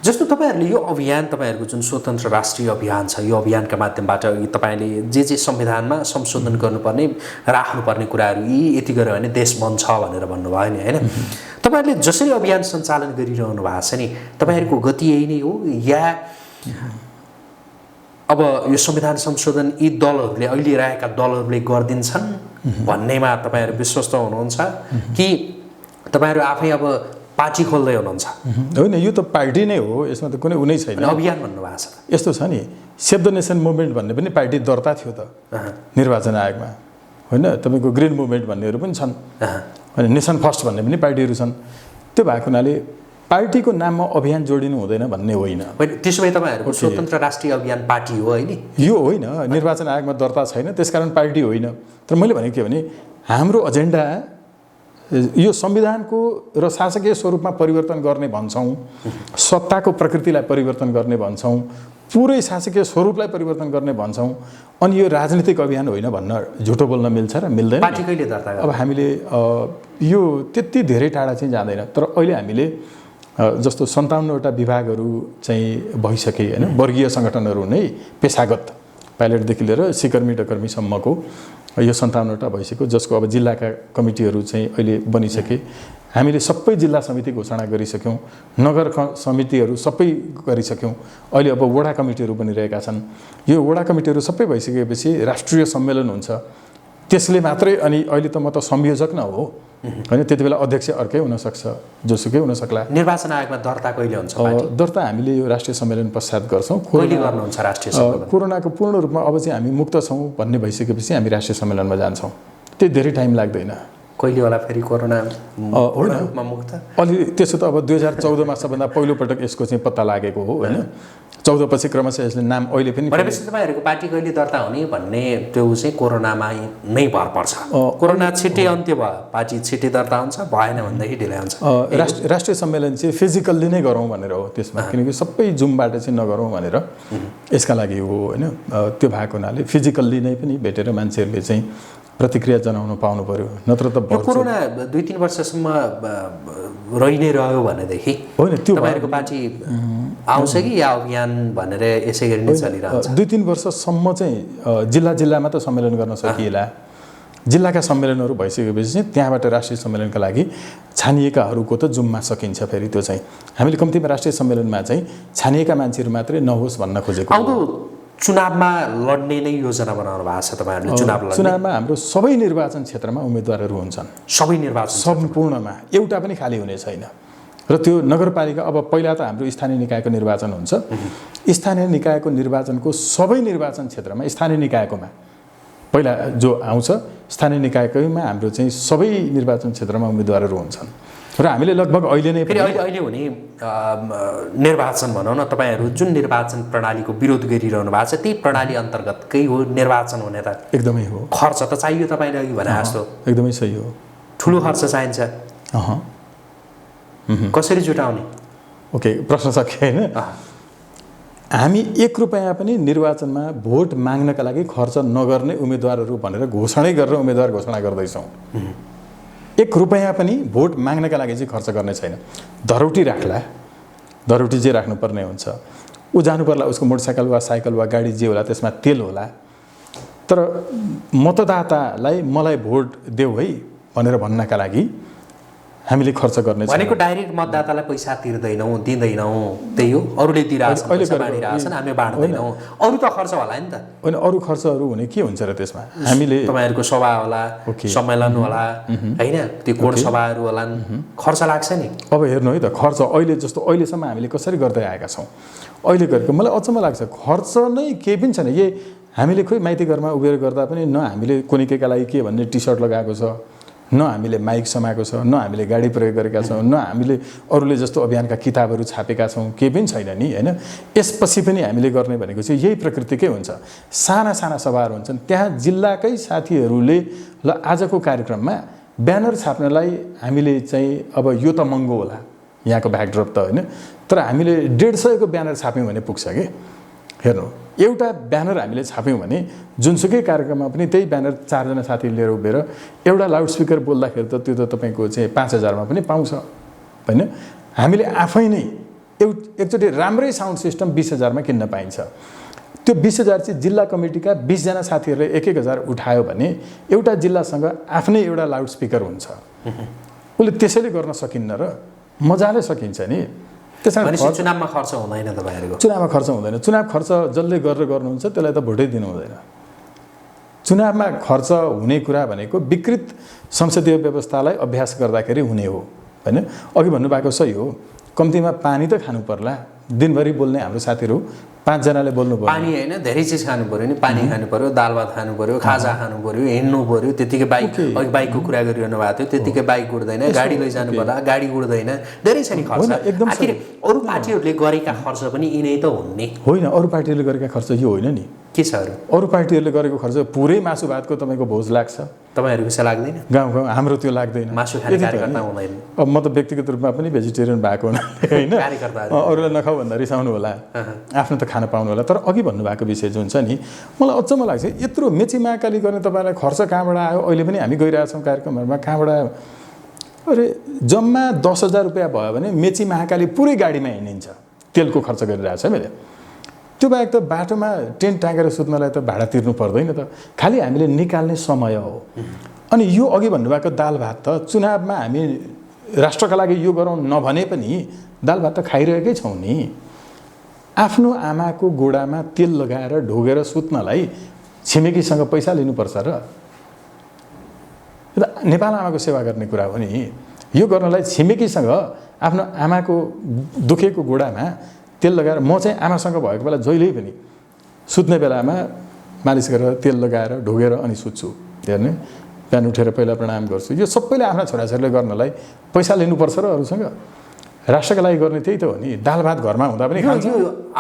जस्तो तपाईँहरूले यो अभियान, तपाईँहरूको जुन स्वतन्त्र राष्ट्रिय अभियान छ, यो अभियानका माध्यमबाट तपाईँले जे संविधानमा संशोधन गर्नुपर्ने राख्नुपर्ने कुराहरू यति गऱ्यो भने देश बन्छ भनेर भन्नुभयो नि, होइन? तपाईँहरूले जसरी अभियान सञ्चालन गरिरहनु भएको छ नि, तपाईँहरूको गति यही नै हो या अब यो संविधान संशोधन यी दलहरूले, अहिले रहेका दलहरूले गरिदिन्छन् भन्नेमा तपाईँहरू विश्वस्त हुनुहुन्छ कि तपाईँहरू आफै अब पार्टी खोल्दै हुनुहुन्छ? होइन, यो त पार्टी नै हो, यसमा त कुनै उनै छैन। अभियान भन्नुभएको छ यस्तो छ नि, सेभ द नेसन मुभमेन्ट भन्ने पनि पार्टी दर्ता थियो त निर्वाचन आयोगमा, होइन? तपाईँको ग्रिन मुभमेन्ट भन्नेहरू पनि छन्, होइन? नेसन फर्स्ट भन्ने पनि पार्टीहरू छन्। त्यो भएको हुनाले पार्टीको नाममा अभियान जोडिनु हुँदैन भन्ने होइन। त्यसो भए तपाईँहरूको स्वतन्त्र राष्ट्रिय अभियान पार्टी हो, होइन? यो होइन, निर्वाचन आयोगमा दर्ता छैन, त्यसकारण पार्टी होइन। तर मैले भनेको के भने, हाम्रो एजेन्डा यो संविधानको र शासकीय स्वरूपमा परिवर्तन गर्ने भन्छौँ, सत्ताको प्रकृतिलाई परिवर्तन गर्ने भन्छौँ, पुरै शासकीय स्वरूपलाई परिवर्तन गर्ने भन्छौँ, अनि यो राजनीतिक अभियान होइन भन्न झुटो बोल्न मिल्छ र मिल्दैन? पार्टी कहिले दर्ता गर्छ? अब हामीले यो त्यति धेरै टाढा चाहिँ जाँदैन। तर अहिले हामीले जस्तो 57वटा विभागहरू चाहिँ भइसके, होइन? वर्गीय सङ्गठनहरू नै पेसागत पाइलटदेखि लिएर सिकर्मी डकर्मीसम्मको यो 57वटा भइसक्यो, जसको अब जिल्लाका कमिटीहरू चाहिँ अहिले बनिसके। हामीले सबै जिल्ला समिति घोषणा गरिसक्यौँ, नगर समितिहरू सबै गरिसक्यौँ। अहिले अब वडा कमिटीहरू बनिरहेका छन्। यो वडा कमिटीहरू सबै भइसकेपछि राष्ट्रिय सम्मेलन हुन्छ, त्यसले मात्रै। अनि अहिले त म त संयोजक न हो, होइन? त्यति बेला अध्यक्ष अर्कै हुनसक्छ, जोसुकै हुन सक्ला। निर्वाचन आयोगमा दर्ता कहिले हुन्छ? दर्ता हामीले यो राष्ट्रिय सम्मेलन पश्चात गर्छौँ। कहिले गर्नुहुन्छ राष्ट्रिय सम्मेलन? कोरोनाको पूर्ण रूपमा अब चाहिँ हामी मुक्त छौँ भन्ने भइसकेपछि हामी राष्ट्रिय सम्मेलनमा जान्छौँ। त्यति धेरै टाइम लाग्दैन। कहिले होला फेरि कोरोना रूपमा मुक्त? अलि त्यसो त अब 2014मा सबभन्दा पहिलोपटक यसको चाहिँ पत्ता लागेको हो, होइन? 14 पछि क्रमशः यसले नाम अहिले पनि। भनेपछि तपाईँहरूको पार्टी कहिले दर्ता हुने भन्ने त्यो चाहिँ कोरोनामा नै भर पर्छ। कोरोना छिट्टै अन्त्य भयो, पार्टी छिट्टै दर्ता हुन्छ, भएन भनेदेखि ढिलाइ हुन्छ। राष्ट्रिय सम्मेलन चाहिँ फिजिकल्ली नै गरौँ भनेर हो त्यसमा, किनकि सबै जुमबाट चाहिँ नगरौँ भनेर यसका लागि हो, होइन? त्यो भएको हुनाले फिजिकल्ली नै पनि भेटेर मान्छेहरूले चाहिँ प्रतिक्रिया जनाउन पाउनु पर्यो, नत्र त कोरोना 2-3 वर्षसम्म रहि नै रह्यो भनेदेखि होइन त्यो तपाईँहरूको पार्टी आउँछ कि या अभियान भनेर यसै गरी नै चलिरहन्छ? 2-3 वर्षसम्म चाहिँ जिल्ला जिल्लामा त सम्मेलन गर्न सकिएला। जिल्लाका सम्मेलनहरू भइसकेपछि चाहिँ त्यहाँबाट राष्ट्रिय सम्मेलनका लागि छानिएकाहरूको त जुममा सकिन्छ। फेरि त्यो चाहिँ हामीले कम्तीमा राष्ट्रिय सम्मेलनमा चाहिँ छानिएका मान्छेहरू मात्रै नहोस् भन्न खोजेको। चुनावमा लड्ने नै योजना बनाउनु भएको छ तपाईँहरूले? चुनावमा हाम्रो सबै निर्वाचन क्षेत्रमा उम्मेदवारहरू हुन्छन्। सबै निर्वाचन सम्पूर्णमा एउटा पनि खाली हुने छैन। र त्यो नगरपालिका, अब पहिला त हाम्रो स्थानीय निकायको निर्वाचन हुन्छ, स्थानीय निकायको निर्वाचनको सबै निर्वाचन क्षेत्रमा स्थानीय निकायकोमा पहिला जो आउँछ, स्थानीय निकायकैमा हाम्रो चाहिँ सबै निर्वाचन क्षेत्रमा उम्मेदवारहरू हुन्छन्। र हामीले लगभग अहिले नै फेरि अहिले हुने निर्वाचन भनौँ न, तपाईँहरू जुन निर्वाचन प्रणालीको विरोध गरिरहनु भएको छ त्यही प्रणाली अन्तर्गतकै हो निर्वाचन हुने? त एकदमै हो। खर्च त चाहियो तपाईँले अघि भने जस्तो? एकदमै सही हो, ठुलो खर्च चाहिन्छ। कसरी जुटाउने? ओके, प्रश्न सके, होइन? हामी 1 रुपैयाँ पनि निर्वाचनमा भोट माग्नका लागि खर्च नगर्ने उम्मेदवारहरू भनेर घोषणै गरेर उम्मेदवार घोषणा गर्दैछौँ। 1 रुपैयाँ पनि भोट माग्नका लागि चाहिँ खर्च गर्ने छैन। धरौटी राख्ला, धरौटी जे राख्नुपर्ने हुन्छ, ऊ जानु पर्ला, उसको मोटरसाइकल वा साइकल वा गाडी जे होला त्यसमा तेल होला। तर मतदातालाई मलाई भोट देऊ है भनेर भन्नका लागि हामीले खर्च गर्ने भनेको डाइरेक्ट मतदातालाई पैसा तिर्दैनौँ दिँदैनौँ त्यही हो अरूले दिइरहेछन् बाँडिरहेछन् हामी बाँड्दैनौँ अरू त खर्च होला नि त होइन अरू खर्चहरू हुने के हुन्छ र त्यसमा हामीले तपाईँहरूको सभा होला सम्मेलन होला होइन त्यो कोड सभाहरू होला खर्च लाग्छ नि अब हेर्नु है त खर्च अहिले जस्तो अहिलेसम्म हामीले कसरी गर्दै आएका छौँ अहिले गरेको मलाई अचम्म लाग्छ खर्च नै केही पनि छैन यही हामीले खोइ माइती घरमा उभिएर गर्दा पनि न हामीले कोनिकेका लागि के भन्ने टी सर्ट लगाएको छ न हामीले माइक समाएको छ न हामीले गाडी प्रयोग गरेका छौँ न हामीले अरूले जस्तो अभियानका किताबहरू छापेका छौँ केही पनि छैन नि होइन यसपछि पनि हामीले गर्ने भनेको चाहिँ यही प्रकृतिकै हुन्छ साना साना सभाहरू हुन्छन् त्यहाँ जिल्लाकै साथीहरूले ल आजको कार्यक्रममा ब्यानर छाप्नलाई हामीले चाहिँ अब यो त महँगो होला यहाँको ब्याकड्रप त होइन तर हामीले 150 को ब्यानर छाप्यौँ भने पुग्छ कि हेर्नु एउटा ब्यानर हामीले छाप्यौँ भने जुनसुकै कार्यक्रममा पनि त्यही ब्यानर 4 जना साथी लिएर उभिएर एउटा लाउडस्पिकर बोल्दाखेरि त त्यो त तपाईँको चाहिँ 5000 मा पनि पाउँछ होइन हामीले आफै नै एकचोटि राम्रै साउन्ड सिस्टम 20000 मा किन्न पाइन्छ त्यो 20000 चाहिँ जिल्ला कमिटीका 20 जना साथीहरूले 1000 उठायो भने एउटा जिल्लासँग आफ्नै एउटा लाउडस्पिकर हुन्छ उसले त्यसैले गर्न सकिन्न र मजाले सकिन्छ नि त्यसैले चुनावमा खर्च हुँदैन तपाईहरुको चुनावमा खर्च हुँदैन चुनाव खर्च जसले गरेर गर्नुहुन्छ त्यसलाई त भोटै दिनु हुँदैन चुनावमा खर्च हुने कुरा भनेको विकृत संसदीय व्यवस्थालाई अभ्यास गर्दाखेरि हुने हो हैन अघि भन्नुभएको सही हो कम्तीमा पानी त खानु पर्ला दिनभरि बोल्ने हाम्रो साथीहरू 5 जनाले बोल्नु पर्यो पानी हैन धेरै चीज खानु पर्यो नि पानी खानु पर्यो दाल भात खानु पर्यो खाजा खानु पर्यो हिँड्नु पर्यो त्यतिकै बाइक अघि बाइकको कुरा गरिरहनु भएको थियो त्यतिकै बाइक उड्दैन गाडी लैजानु पर्ला गाडी उड्दैन धेरै छ नि खर्च आखिर अरु पार्टीहरूले गरेका खर्च पनि यिनै त हुन् नि होइन अरु पार्टीहरूले गरेका खर्च यो होइन नि के छ अरु पार्टीहरूले गरेको खर्च पुरै मासु भातको तपाईको भोज लाग्छ तपाईहरुको चाहिँ लाग्दैन गाउँको हाम्रो त्यो लाग्दैन मासु खाने कार्यकर्ता हुँदैन अब म त व्यक्तिगत रूपमा पनि भेजिटेरियन भएको हुनाले हैन अरूलाई नखाऊ भन्दा रिसाउनु होला आफ्नो त खान पाउनु होला तर अघि भन्नुभएको विषय जुन छ नि मलाई अचम्म लाग्छ यत्रो मेची महाकाली गर्ने तपाईलाई खर्च कहाँबाट आयो अहिले पनि हामी गइरहेछौँ कार्यक्रमहरुमा कहाँबाट आयो अरे जम्मा 10000 रुपैयाँ भयो भने मेची महाकाली पुरै गाडीमा हिँडिन्छ तेलको खर्च गरिरहेछ मैले त्यो बाहेक त बाटोमा टेन्ट टाँगेर सुत्नलाई त भाडा तिर्नु पर्दैन त खाली हामीले निकाल्ने समय हो अनि यो अघि भन्नुभएको दाल भात त चुनावमा हामी राष्ट्रका लागि यो गरौँ नभने पनि दाल भात त खाइरहेकै छौँ नि आफ्नो आमाको गोडामा तेल लगाएर ढोगेर सुत्नलाई छिमेकीसँग पैसा लिनुपर्छ र नेपाल आमाको सेवा गर्ने कुरा हो नि यो गर्नलाई छिमेकीसँग आफ्नो आमाको दुखेको गोडामा तेल लगाएर म चाहिँ आमासँग भएको बेला जहिल्यै पनि सुत्ने बेलामा मालिस गरेर तेल लगाएर ढोगेर अनि सुत्छु हेर्ने बिहान उठेर पहिला प्रणाम गर्छु यो सबैले आफ्ना छोराछोरीले गर्नलाई पैसा लिनुपर्छ र अरूसँग राष्ट्रका लागि गर्ने त्यही त हो नि दाल भात घरमा हुँदा पनि खान्छ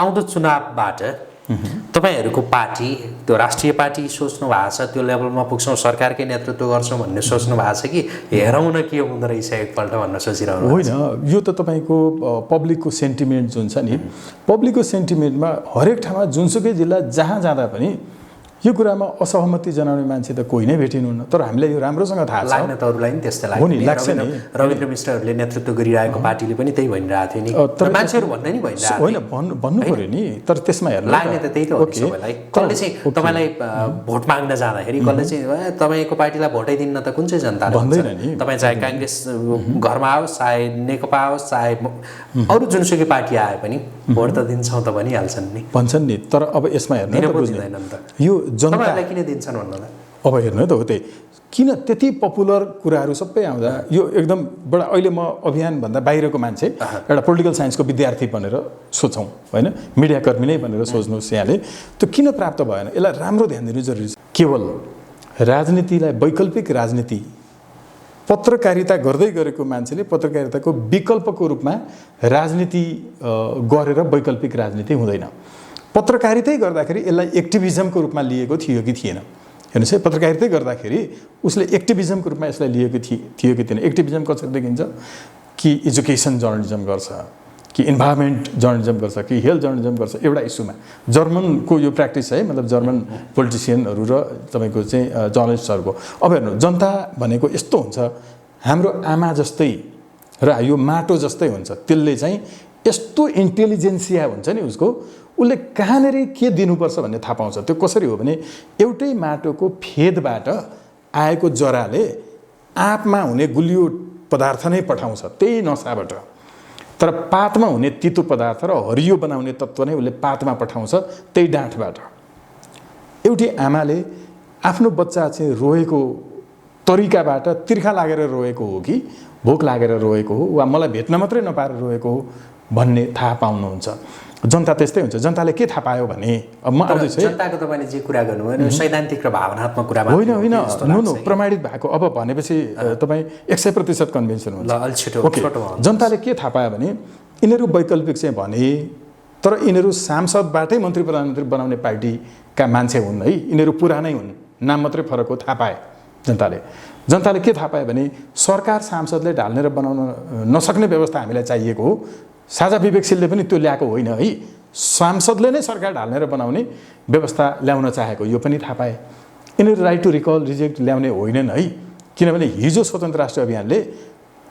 आउँदो चुनावबाट तपाईहरुको पार्टी त्यो राष्ट्रिय पार्टी सोच्नु भएको छ त्यो लेभलमा पुग्छौं सरकारकै नेतृत्व गर्छौं भन्ने सोच्नु भएको छ कि हेरौँ न के हुँदो रहेछ एकपल्ट भन्न सोचिरहनु होइन यो त तपाईको पब्लिकको सेन्टिमेन्ट जुन छ नि पब्लिकको सेन्टिमेन्टमा हरेक ठाउँमा जुनसुकै जिल्ला जहाँ जाँदा पनि यो कुरामा असहमति जनाउने मान्छे त कोही नै भेटिनुहुन्न तर हामीलाई यो राम्रोसँग थाहा छ लाग्न त अरूलाई नि त्यस्तै लाग्छ हो नि लाग्छ नि रविन्द्र मिश्रहरूले नेतृत्व गरिरहेको पार्टीले पनि त्यही भनिरहेको थियो नि तर मान्छेहरू भन्दै नि भनिरहेको होइन भन्नु पर्यो नि तर त्यसमा हेर्नु लाग्ने त त्यही त हो सबैलाई कसले चाहिँ तपाईलाई भोट माग्न जाँदाखेरि कसले चाहिँ तपाईको पार्टीलाई भोटै दिन्न त कुन चाहिँ जनताले भन्दैन नि तपाई चाहे कांग्रेस घरमा आओस् चाहे नेकपा आओस् चाहे अरू जुनसुकै पार्टी आए पनि भोट त दिन्छौं त भनिहाल्छन् नि भन्छन् नि तर अब यसमा हेर्नु त बुझ्दैनन् त यो जनतालाई किन दिन्छन् भन्नुलाई अब हेर्नु त हो त्यही किन त्यति पपुलर कुराहरू सबै आउँदा यो एकदम बडा अहिले म अभियान भन्दा बाहिरको मान्छे एउटा पोलिटिकल साइन्सको विद्यार्थी भनेर सोचौं हैन मिडिया कर्मी नै भनेर सोच्नुस् यहाँले त्यो किन प्राप्त भएन यसलाई राम्रो ध्यान दिनु जरुरी छ केवल राजनीतिलाई वैकल्पिक राजनीति पत्रकारिता गर्दै गरेको मान्छेले पत्रकारिताको विकल्पको रूपमा राजनीति गरेर वैकल्पिक राजनीति हुँदैन पत्रकारितै गर्दाखेरि यसलाई एक्टिभिजमको रूपमा लिएको थियो कि थिएन हेर्नुस् है पत्रकारितै गर्दाखेरि उसले एक्टिभिजमको रूपमा यसलाई लिएको थियो कि थिएन एक्टिभिजम कसरी देखिन्छ कि एजुकेसन जर्नलिजम गर्छ कि इन्भाइरोमेन्ट जर्नलिजम गर्छ कि हेल्थ जर्नलिजम गर्छ एउटा इस्युमा जर्मनको यो प्र्याक्टिस है मतलब जर्मन पोलिटिसियनहरू र तपाईको चाहिँ जर्नलिस्टहरूको अब हेर्नु जनता भनेको यस्तो हुन्छ हाम्रो आमा जस्तै र यो माटो जस्तै हुन्छ त्यसले चाहिँ यस्तो इन्टेलिजेन्सिया हुन्छ नि उसको उसले कहाँनेरि के दिनुपर्छ भन्ने थाहा पाउँछ त्यो कसरी हो भने एउटै माटोको फेदबाट आएको जराले आँपमा हुने गुलियो पदार्थ नै पठाउँछ त्यही नसाबाट। तर पातमा हुने तितो पदार्थ र हरियो बनाउने तत्त्व नै उसले पातमा पठाउँछ त्यही डाँठबाट। एउटी आमाले आफ्नो बच्चा चाहिँ रोएको तरिकाबाट तिर्खा लागेर रोएको हो कि भोक लागेर रोएको हो वा मलाई भेट्न मात्रै नपाएर रोएको हो भन्ने थाहा पाउनुहुन्छ। जनता त्यस्तै हुन्छ। जनताले के थाहा पायो भने अब म आउँदैछु जनताको तपाईले जे कुरा गर्नुभयो सैद्धान्तिक र भावनात्मक कुरा होइन नो प्रमाणित भएको अब भनेपछि तपाईँ 100% कन्भिन्सन हुन्छ। ओके, जनताले के थाहा पायो भने यिनीहरू वैकल्पिक चाहिँ भने तर यिनीहरू सांसदबाटै मन्त्री प्रधानमन्त्री बनाउने पार्टीका मान्छे हुन् है, यिनीहरू पुरानै हुन्, नाम मात्रै फरक हो। थाहा पाए जनताले के थाहा पायो भने सरकार सांसदले ढाल्ने र बनाउन नसक्ने व्यवस्था हामीलाई चाहिएको हो। साझा विवेकशीलले पनि त्यो ल्याएको होइन है, सांसदले नै सरकार ढाल्ने र बनाउने व्यवस्था ल्याउन चाहेको यो पनि थाहा पाए। यिनीहरू राइट टु रिकल रिजेक्ट ल्याउने होइनन् है, किनभने हिजो स्वतन्त्र राष्ट्र अभियानले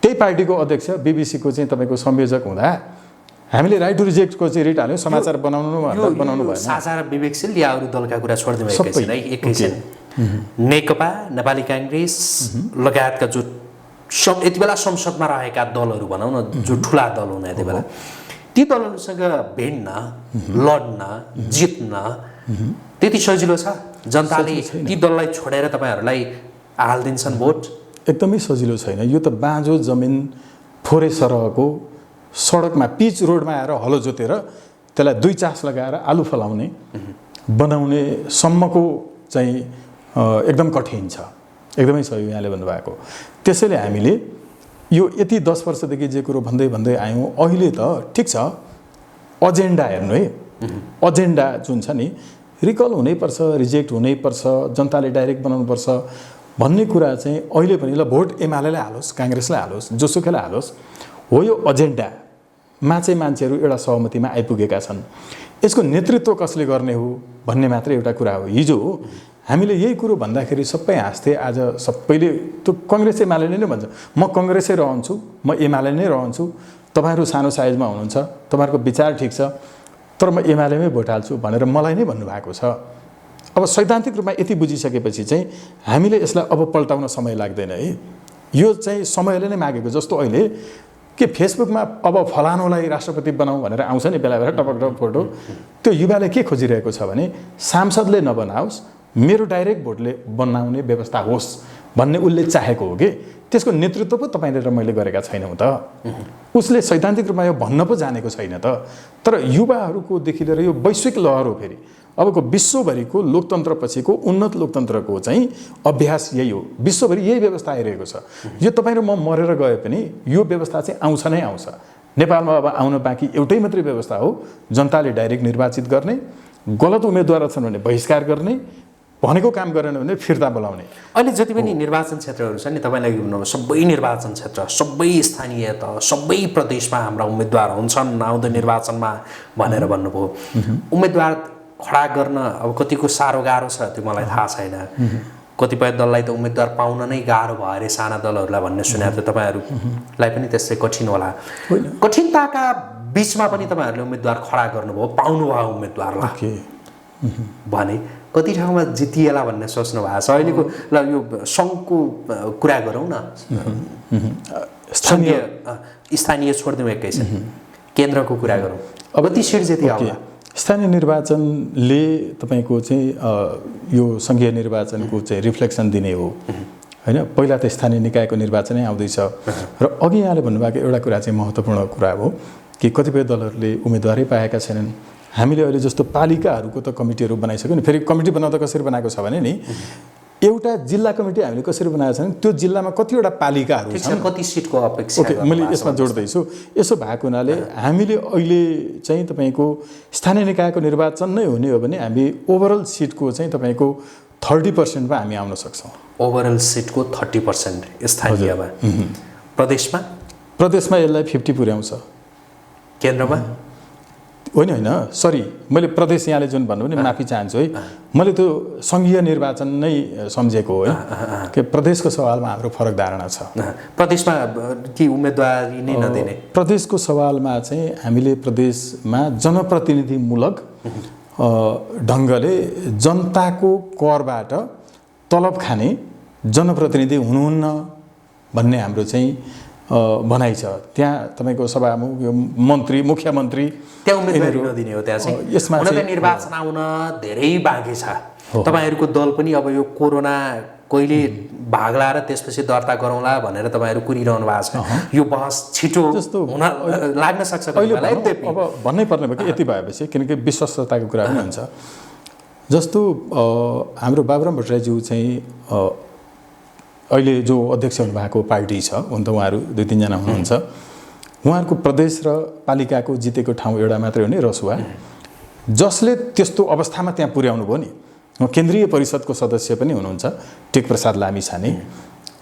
त्यही पार्टीको अध्यक्ष बीबीसीको चाहिँ तपाईँको संयोजक हुँदा हामीले राइट टु रिजेक्टको चाहिँ रिट हाल्यौँ, समाचार बनाउनु भएन। साझा र विवेकशील या अरू दलका कुरा छोडिदिउँ एकैछिन है, एकैछिन। नेकपा, नेपाली काङ्ग्रेस लगायतका जो यति बेला संसदमा रहेका दलहरू भनौँ न, जो ठुला दल हुन् यति बेला, ती दलहरूसँग भेट्न, लड्न, जित्न त्यति सजिलो छ? जनताले ती दललाई छोडेर तपाईँहरूलाई हालिदिन्छन् भोट? एकदमै सजिलो छैन। यो त बाँझो जमिन फोरे सरहको सडकमा पिच रोडमा आएर हलो जोतेर त्यसलाई 2 चास लगाएर आलु फलाउने बनाउने सम्मको चाहिँ एकदम कठिन छ। एकदमै सही यहाँले भन्नुभएको। त्यसैले हामीले यो यति 10 वर्षदेखि जे कुरो भन्दै आयौँ, अहिले त ठिक छ एजेन्डा हेर्नु है, एजेन्डा जुन छ नि रिकल हुनैपर्छ, रिजेक्ट हुनैपर्छ, जनताले डाइरेक्ट बनाउनुपर्छ भन्ने कुरा चाहिँ अहिले पनि ल भोट एमालेलाई हालोस्, काङ्ग्रेसलाई हालोस्, जोसुकैलाई हालोस्, हो यो एजेन्डामा चाहिँ मान्छेहरू एउटा सहमतिमा आइपुगेका छन्। यसको नेतृत्व कसले गर्ने हो भन्ने मात्रै एउटा कुरा हो। हिजो हामीले यही कुरो भन्दाखेरि सबै हाँस्थे, आज सबैले त्यो कङ्ग्रेस एमाले नै भन्छ म कङ्ग्रेसै रहन्छु, म एमाले नै रहन्छु, तपाईँहरू सानो साइजमा हुनुहुन्छ, तपाईँहरूको विचार ठिक छ तर म एमालेमै भोट हाल्छु भनेर मलाई नै भन्नुभएको छ। अब सैद्धान्तिक रूपमा यति बुझिसकेपछि चाहिँ हामीले यसलाई अब पल्टाउन समय लाग्दैन है। यो चाहिँ समयले नै मागेको जस्तो अहिले के फेसबुकमा अब फलानुलाई राष्ट्रपति बनाऊ भनेर आउँछ नि बेला बेला टपक फोटो, त्यो युवाले के खोजिरहेको छ भने सांसदले नबनाओस्, मेरो डाइरेक्ट भोटले बनाउने व्यवस्था होस् भन्ने उसले चाहेको हो कि त्यसको नेतृत्व पो तपाईँले र मैले गरेका छैनौँ त। उसले सैद्धान्तिक रूपमा यो भन्न पो जानेको छैन त। तर युवाहरूकोदेखि लिएर यो वैश्विक लहर हो। फेरि अबको विश्वभरिको लोकतन्त्रपछिको उन्नत लोकतन्त्रको चाहिँ अभ्यास यही हो। विश्वभरि यही व्यवस्था आइरहेको छ। यो तपाईँ र म मरेर गए पनि यो व्यवस्था चाहिँ आउँछ नै आउँछ। नेपालमा अब आउन बाँकी एउटै मात्रै व्यवस्था हो, जनताले डाइरेक्ट निर्वाचित गर्ने, गलत उम्मेदवार छन् भने बहिष्कार गर्ने, भनेको काम गरेन भने फिर्ता बोलाउने। अहिले जति पनि निर्वाचन क्षेत्रहरू छन् नि, तपाईँलाई भन्नु सबै निर्वाचन क्षेत्र, सबै स्थानीय त सबै प्रदेशमा हाम्रा उम्मेदवार हुन्छन् आउँदो निर्वाचनमा भनेर भन्नुभयो। उम्मेदवार खडा गर्न अब कतिको साह्रो गाह्रो छ त्यो मलाई थाहा छैन। कतिपय दललाई त उम्मेदवार पाउन नै गाह्रो भयो अरे साना दलहरूलाई भन्ने सुनेको थियो। तपाईँहरूलाई पनि त्यस्तै कठिन होला। कठिनताका बिचमा पनि तपाईँहरूले उम्मेदवार खडा गर्नुभयो, पाउनुभयो उम्मेदवारलाई भने कति ठाउँमा जितिएला भन्ने सोच्नु भएको छ? अहिलेको ल यो सङ्घको कुरा गरौँ न, स्थानीय छोडिदिउँ एकैछिन, केन्द्रको कुरा गरौँ। अब कति सिट जिति आउला? स्थानीय निर्वाचनले तपाईँको चाहिँ यो सङ्घीय निर्वाचनको चाहिँ रिफ्लेक्सन दिने हो होइन। पहिला त स्थानीय निकायको निर्वाचनै आउँदैछ र अघि यहाँले भन्नुभएको एउटा कुरा चाहिँ महत्त्वपूर्ण कुरा हो कि कतिपय दलहरूले उम्मेदवारै पाएका छैनन्। हामीले अहिले जस्तो पालिकाहरूको त कमिटीहरू बनाइसक्यौँ नि। फेरि कमिटी बनाउँदा कसरी बनाएको छ भने नि एउटा जिल्ला कमिटी हामीले कसरी बनाएको छ भने त्यो जिल्लामा कतिवटा पालिकाहरू छन्, कति सिटको अपेक्षा। ओके, मैले यसमा जोड्दैछु। यसो भएको हुनाले हामीले अहिले चाहिँ तपाईँको स्थानीय निकायको निर्वाचन नै हुने हो भने हामी ओभरअल सिटको चाहिँ तपाईँको 30% मा हामी आउन सक्छौँ। ओभरअल सिटको 30% स्थानीयमा। प्रदेशमा यसलाई 50 पुर्याउँछ। केन्द्रमा होइन सरी, मैले प्रदेश यहाँले जुन भन्नुभयो नि माफी चाहन्छु है, मैले त्यो सङ्घीय निर्वाचन नै सम्झेको हो है कि प्रदेशको सवालमा हाम्रो फरक धारणा छ। प्रदेशमा कि उम्मेदवारी नै नदिने? प्रदेशको सवालमा चाहिँ हामीले प्रदेशमा जनप्रतिनिधिमूलक ढङ्गले जनताको करबाट तलब खाने जनप्रतिनिधि हुनुहुन्न भन्ने हाम्रो चाहिँ भनाइ छ। त्यहाँ तपाईँको सभामुख मन्त्री मुख्यमन्त्री त्यहाँ उम्मेदवारी नदिने हो। त्यहाँ चाहिँ यसमा हुन त निर्वाचन आउन धेरै बाँकी छ। तपाईँहरूको दल पनि अब यो कोरोना कहिले भाग लाएर त्यसपछि दर्ता गरौँला भनेर तपाईँहरू कुरिरहनु भएको छ। यो बहस छिटो हुन लाग्न सक्छ अब भन्नै पर्ने भयो कि यति भएपछि, किनकि विश्वस्तताको कुरा पनि हुन्छ। जस्तो हाम्रो बाबुराम भट्टराईज्यू चाहिँ अहिले जो अध्यक्ष हुनुभएको पार्टी छ, हुन त उहाँहरू 2-3 जना हुनुहुन्छ। उहाँहरूको प्रदेश र पालिकाको जितेको ठाउँ एउटा मात्रै हो नि, रसुवा, जसले त्यस्तो अवस्थामा त्यहाँ पुर्याउनु भयो नि। केन्द्रीय परिषदको सदस्य पनि हुनुहुन्छ टेकप्रसाद लामिछाने।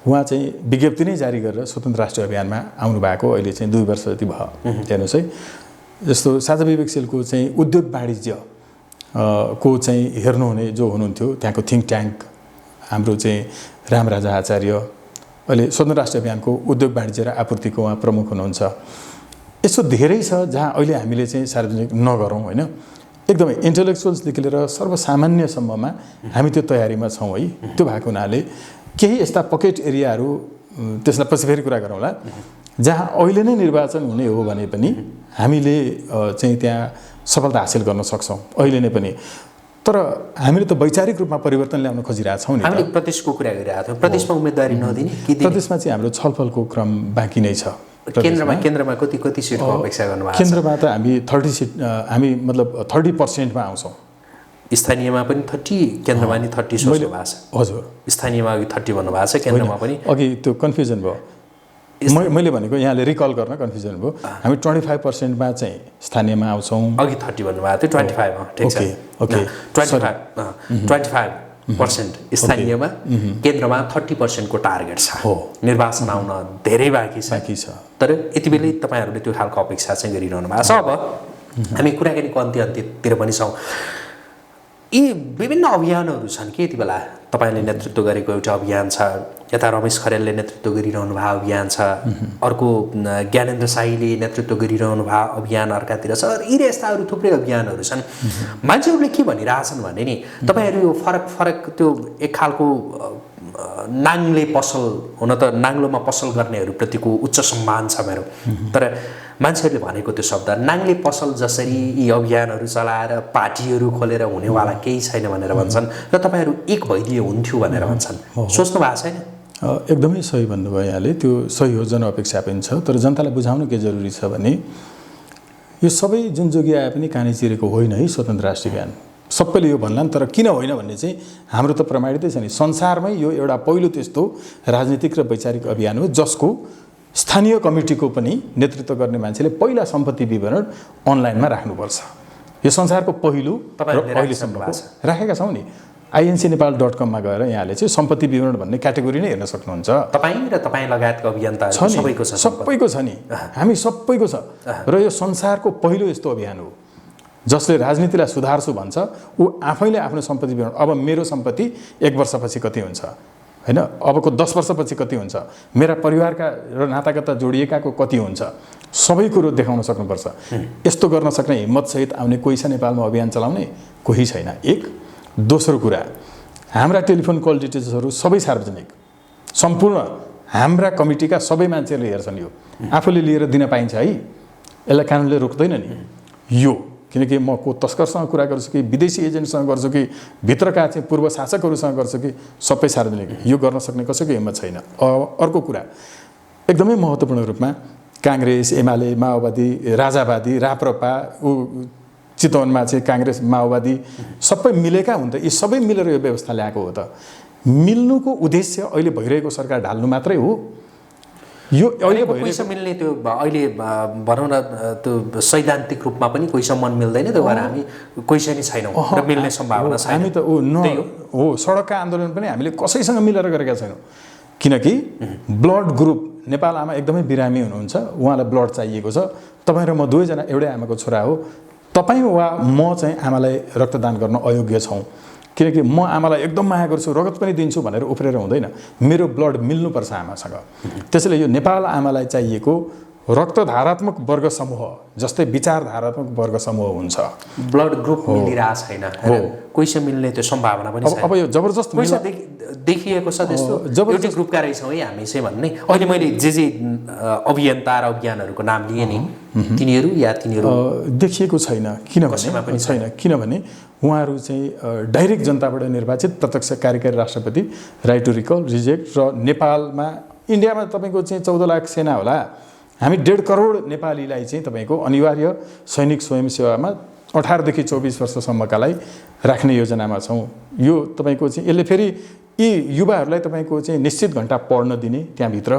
उहाँ चाहिँ विज्ञप्ति नै जारी गरेर स्वतन्त्र राष्ट्रिय अभियानमा आउनुभएको अहिले चाहिँ 2 वर्ष जति भयो। हेर्नुहोस् है, जस्तो साझा विवेकशीलको चाहिँ उद्योग वाणिज्य को चाहिँ हेर्नुहुने जो हुनुहुन्थ्यो, त्यहाँको थिङ्क ट्याङ्क हाम्रो चाहिँ रामराजा आचार्य, अहिले स्वतन्त्र राष्ट्रिय अभियानको उद्योग वाणिज्य र आपूर्तिको उहाँ प्रमुख हुनुहुन्छ। यसो धेरै छ जहाँ अहिले हामीले चाहिँ सार्वजनिक नगरौँ होइन। एकदमै इन्टेलेक्चुअल्सदेखि लिएर सर्वसामान्यसम्ममा हामी त्यो तयारीमा छौँ है। त्यो भएको हुनाले केही यस्ता पकेट एरियाहरू, त्यसलाई पछि फेरि कुरा गरौँला, जहाँ अहिले नै निर्वाचन हुने हो भने पनि हामीले चाहिँ त्यहाँ सफलता हासिल गर्न सक्छौँ अहिले नै पनि। तर हामीले त वैचारिक रूपमा परिवर्तन ल्याउन खोजिरहेका छौँ नि। हामीले प्रदेशको कुरा गरिरहेका थियौँ। प्रदेशमा उम्मेदवारी नदिने कि प्रदेशमा चाहिँ हाम्रो छलफलको क्रम बाँकी नै छ। केन्द्रमा कति सिटको अपेक्षा गर्नुभएको छ? केन्द्रमा त हामी 30 सिट, हामी मतलब 30% आउँछौँ। स्थानीयमा पनि 30, केन्द्रमा पनि 30 सोच्नु भएको छ? हजुर, स्थानीयमा अघि 30 भन्नुभएको छ, केन्द्रमा पनि अघि त्यो कन्फ्युजन भयो। मैले भनेको यहाँले रिकल गर्न कन्फ्युजन भयो। हामी 25% चाहिँ स्थानीयमा आउँछौँ। अघि 30 भन्नुभएको थियो, 25 ठिक छ। ओके 25% स्थानीयमा, केन्द्रमा 30% को टार्गेट छ। निर्वाचन आउन धेरै बाँकी छ। तर यति बेलै तपाईँहरूले त्यो खालको अपेक्षा चाहिँ गरिरहनु भएको छ। अब हामी कुराकानीको अन्त्यतिर पनि छौँ। यी विभिन्न अभियानहरू छन् कि यति बेला तपाईँले नेतृत्व गरेको एउटा अभियान छ, यता रमेश खरेलले नेतृत्व गरिरहनु भएको अभियान छ, अर्को ज्ञानेन्द्र शाहीले नेतृत्व गरिरहनु भएको अभियान अर्कातिर छ। यी यस्ताहरू थुप्रै अभियानहरू छन्। मान्छेहरूले के भनिरहेछन् भने नि, तपाईँहरू यो फरक त्यो एक खालको नाङ्ले पसल, हुन त नाङ्लोमा पसल गर्नेहरूप्रतिको उच्च सम्मान छ मेरो, तर मान्छेहरूले भनेको त्यो शब्द नाङ्ले पसल जसरी यी अभियानहरू चलाएर पार्टीहरू खोलेर हुनेवाला केही छैन भनेर भन्छन् र तपाईँहरू एक भइदिए हुन्थ्यो भनेर भन्छन्। सोच्नु भएको छैन? एकदमै सही भन्नुभयो यहाँले, त्यो सही हो, जनअपेक्षा पनि छ। तर जनतालाई बुझाउनु के जरुरी छ भने यो सबै जुन जोगी आए पनि कानै चिरेको होइन है स्वतन्त्र राष्ट्रिय अभियान। सबैले यो भन्लान्, तर किन होइन भन्ने चाहिँ हाम्रो त प्रमाणितै छ नि। संसारमै यो एउटा पहिलो त्यस्तो राजनीतिक र वैचारिक अभियान हो जसको स्थानीय कमिटीको पनि नेतृत्व गर्ने मान्छेले पहिला सम्पत्ति विवरण अनलाइनमा राख्नुपर्छ। यो संसारको पहिलो अहिलेसम्म राखेका छौँ नि। incnepal.com मा गएर यहाँले चाहिँ सम्पत्ति विवरण भन्ने क्याटेगोरी नै हेर्न सक्नुहुन्छ। तपाईँ र तपाईँ लगायतका अभियन्ताहरू सबैको छ नि, हामी सबैको छ। र यो संसारको पहिलो यस्तो अभियान हो जसले राजनीतिलाई सुधार्छु भन्छ। ऊ आफैले आफ्नो सम्पत्ति विवरण, अब मेरो सम्पत्ति 1 वर्षपछि कति हुन्छ होइन, अबको 10 वर्षपछि कति हुन्छ, मेरा परिवारका र नातागता जोडिएकाको कति हुन्छ, सबै कुरो देखाउन सक्नुपर्छ। यस्तो गर्न सक्ने हिम्मतसहित आउने कोही छ नेपालमा अभियान चलाउने? कोही छैन। एक। दोस्रो कुरा, हाम्रा टेलिफोन कल डिटेल्सहरू सबै सार्वजनिक, सम्पूर्ण हाम्रा कमिटीका सबै मान्छेहरूले हेर्छन्। यो आफूले लिएर दिन पाइन्छ है, यसलाई कानुनले रोक्दैन नि। यो किनकि म को तस्करसँग कुरा गर्छु कि विदेशी एजेन्टसँग गर्छु कि भित्रका चाहिँ पूर्व शासकहरूसँग गर्छु कि सबै सार्वजनिक, यो गर्न सक्ने कसैको हिम्मत छैन। अर्को कुरा एकदमै महत्त्वपूर्ण रूपमा काङ्ग्रेस, एमाले, माओवादी, राजावादी, राप्रपा, चितवनमा चाहिँ काङ्ग्रेस, माओवादी सबै मिलेका हुन् त। यी सबै मिलेर यो व्यवस्था ल्याएको हो त। मिल्नुको उद्देश्य अहिले भइरहेको सरकार ढाल्नु मात्रै हो। यो अहिले कोहीसँग मिल्ने त्यो अहिले भनौँ न त्यो सैद्धान्तिक रूपमा पनि कोहीसँग मन मिल्दैन, त्यो भएर हामी कोहीसँग नै छैनौँ र मिल्ने सम्भावना छैन। हामी त हो सडकका आन्दोलन पनि हामीले कसैसँग मिलेर गरेका छैनौँ। किनकि ब्लड ग्रुप नेपाल आमा एकदमै बिरामी हुनुहुन्छ, उहाँलाई ब्लड चाहिएको छ। तपाईँ र म दुवैजना एउटै आमाको छोरा हो। तपाईँ वा म चाहिँ आमालाई रक्तदान गर्न अयोग्य छौँ, किनकि म आमालाई एकदम माया गर्छु, रगत पनि दिन्छु भनेर उफ्रेर हुँदैन। मेरो ब्लड मिल्नुपर्छ आमासँग। त्यसैले यो नेपाल आमालाई चाहिएको रक्तधारात्मक वर्ग समूह जस्तै विचारधारात्मक वर्ग समूह हुन्छ, ब्लड ग्रुप मिलिरहेको छैन, कोहीसँग मिल्ने त्यो सम्भावना पनि छैन। अब यो जबरजस्त देखिएको छ त्यस्तो एउटै ग्रुपका रहेछौँ है हामी चाहिँ भन्ने। अहिले मैले जे अभियन्ता र अभिज्ञानहरूको नाम लिएँ नि, तिनीहरू या तिनीहरू देखिएको छैन। किनभने उहाँहरू चाहिँ डाइरेक्ट जनताबाट निर्वाचित प्रत्यक्ष कार्यकारी राष्ट्रपति, राइट टु रिकल, रिजेक्ट, र नेपालमा इन्डियामा तपाईँको चाहिँ 14 लाख सेना होला, हामी 1.5 करोड नेपालीलाई चाहिँ तपाईँको अनिवार्य सैनिक स्वयंसेवामा 18 देखि 24 वर्षसम्मकालाई राख्ने योजनामा छौँ। यो तपाईँको चाहिँ यसले फेरि यी युवाहरूलाई तपाईँको चाहिँ निश्चित घन्टा पढ्न दिने, त्यहाँभित्र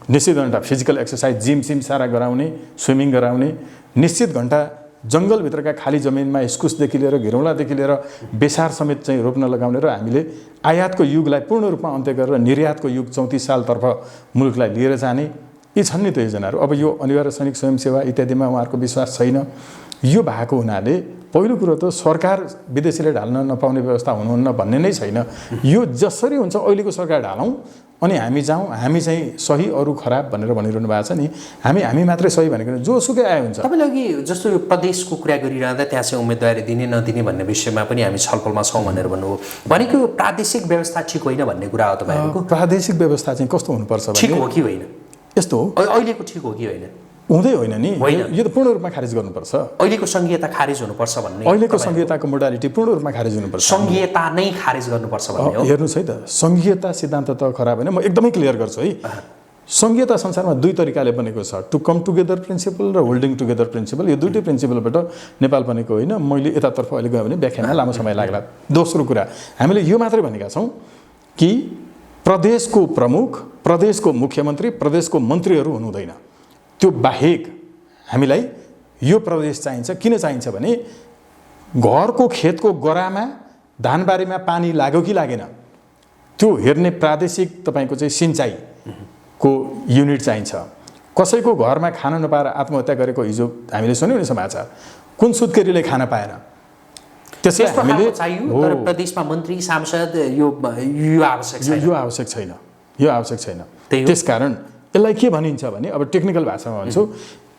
निश्चित घन्टा फिजिकल एक्सर्साइज, जिम सारा गराउने, स्विमिङ गराउने, निश्चित घन्टा जङ्गलभित्रका खाली जमिनमा इस्कुसदेखि लिएर घिरौँलादेखि लिएर बेसार समेत चाहिँ रोप्न लगाउने, र हामीले आयातको युगलाई पूर्ण रूपमा अन्त्य गरेर निर्यातको युग 34 सालतर्फ मुलुकलाई लिएर जाने, यी छन् नि त योजनाहरू। अब यो अनिवार्य सैनिक स्वयंसेवा इत्यादिमा उहाँहरूको विश्वास छैन। यो भएको हुनाले पहिलो कुरो त सरकार विदेशीले ढाल्न नपाउने व्यवस्था हुनुहुन्न भन्ने नै छैन। यो जसरी हुन्छ अहिलेको सरकार ढालौँ अनि हामी जाउँ, हामी चाहिँ सही अरू खराब भनेर भनिरहनु भएको छ नि, हामी मात्रै सही भनेको जोसुकै आए हुन्छ। तपाईँले अघि जस्तो यो प्रदेशको कुरा गरिरहँदा त्यहाँ चाहिँ उम्मेदवारी दिने नदिने भन्ने विषयमा पनि हामी छलफलमा छौँ भनेर भन्नुभयो। भनेको यो प्रादेशिक व्यवस्था ठिक होइन भन्ने कुरा हो तपाईँहरूको? प्रादेशिक व्यवस्था चाहिँ कस्तो हुनुपर्छ भने ठिक हो कि होइन? यस्तो हो, अहिलेको ठिक हो कि होइन? हुँदै होइन नि, यो त पूर्ण रूपमा खारिज गर्नुपर्छ। अहिलेको संघीयता खारिज हुनुपर्छ भन्ने, अहिलेको संघीयताको मोडालिटी पूर्ण रूपमा खारिज हुनुपर्छ। संघीयता नै खारिज गर्नुपर्छ भन्ने हो? हेर्नुहोस् है त, संघीयता सिद्धान्त त खराब होइन। म एकदमै क्लियर गर्छु है, संघीयता संसारमा 2 तरिकाले बनेको छ, टु कम टुगेदर प्रिन्सिपल र होल्डिङ टुगेदर प्रिन्सिपल। यो दुईटै प्रिन्सिपलबाट नेपाल बनेको होइन। मैले यतातर्फ अहिले गयो भने व्याख्यामा लामो समय लाग्ला। दोस्रो कुरा, हामीले यो मात्रै भनेका छौँ कि प्रदेशको प्रमुख, प्रदेशको मुख्यमन्त्री, प्रदेशको मन्त्रीहरू हुनुहुँदैन। त्यो बाहेक हामीलाई यो प्रदेश चाहिन्छ। किन चाहिन्छ भने घरको खेतको गरामा धानबारीमा पानी लाग्यो कि लागेन त्यो हेर्ने प्रादेशिक तपाईँको चाहिँ सिँचाइको युनिट चाहिन्छ। कसैको घरमा खान नपाएर आत्महत्या गरेको हिजो हामीले सुन्यौँ नि समाचार, कुन सुत्केरीले खान पाएन, त्यसलाई हामीले तर प्रदेशमा मन्त्री सांसद यो आवश्यक छैन। त्यसकारण यसलाई के भनिन्छ भने, अब टेक्निकल भाषामा भन्छु,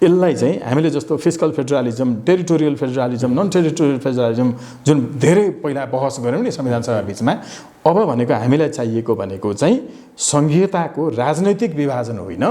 यसलाई चाहिँ हामीले जस्तो fiscal federalism, territorial federalism, non territorial federalism जुन धेरै पहिला बहस गऱ्यौँ नि संविधान सभा बिचमा, अब भनेको हामीलाई चाहिएको भनेको चाहिँ संघीयताको राजनैतिक विभाजन होइन,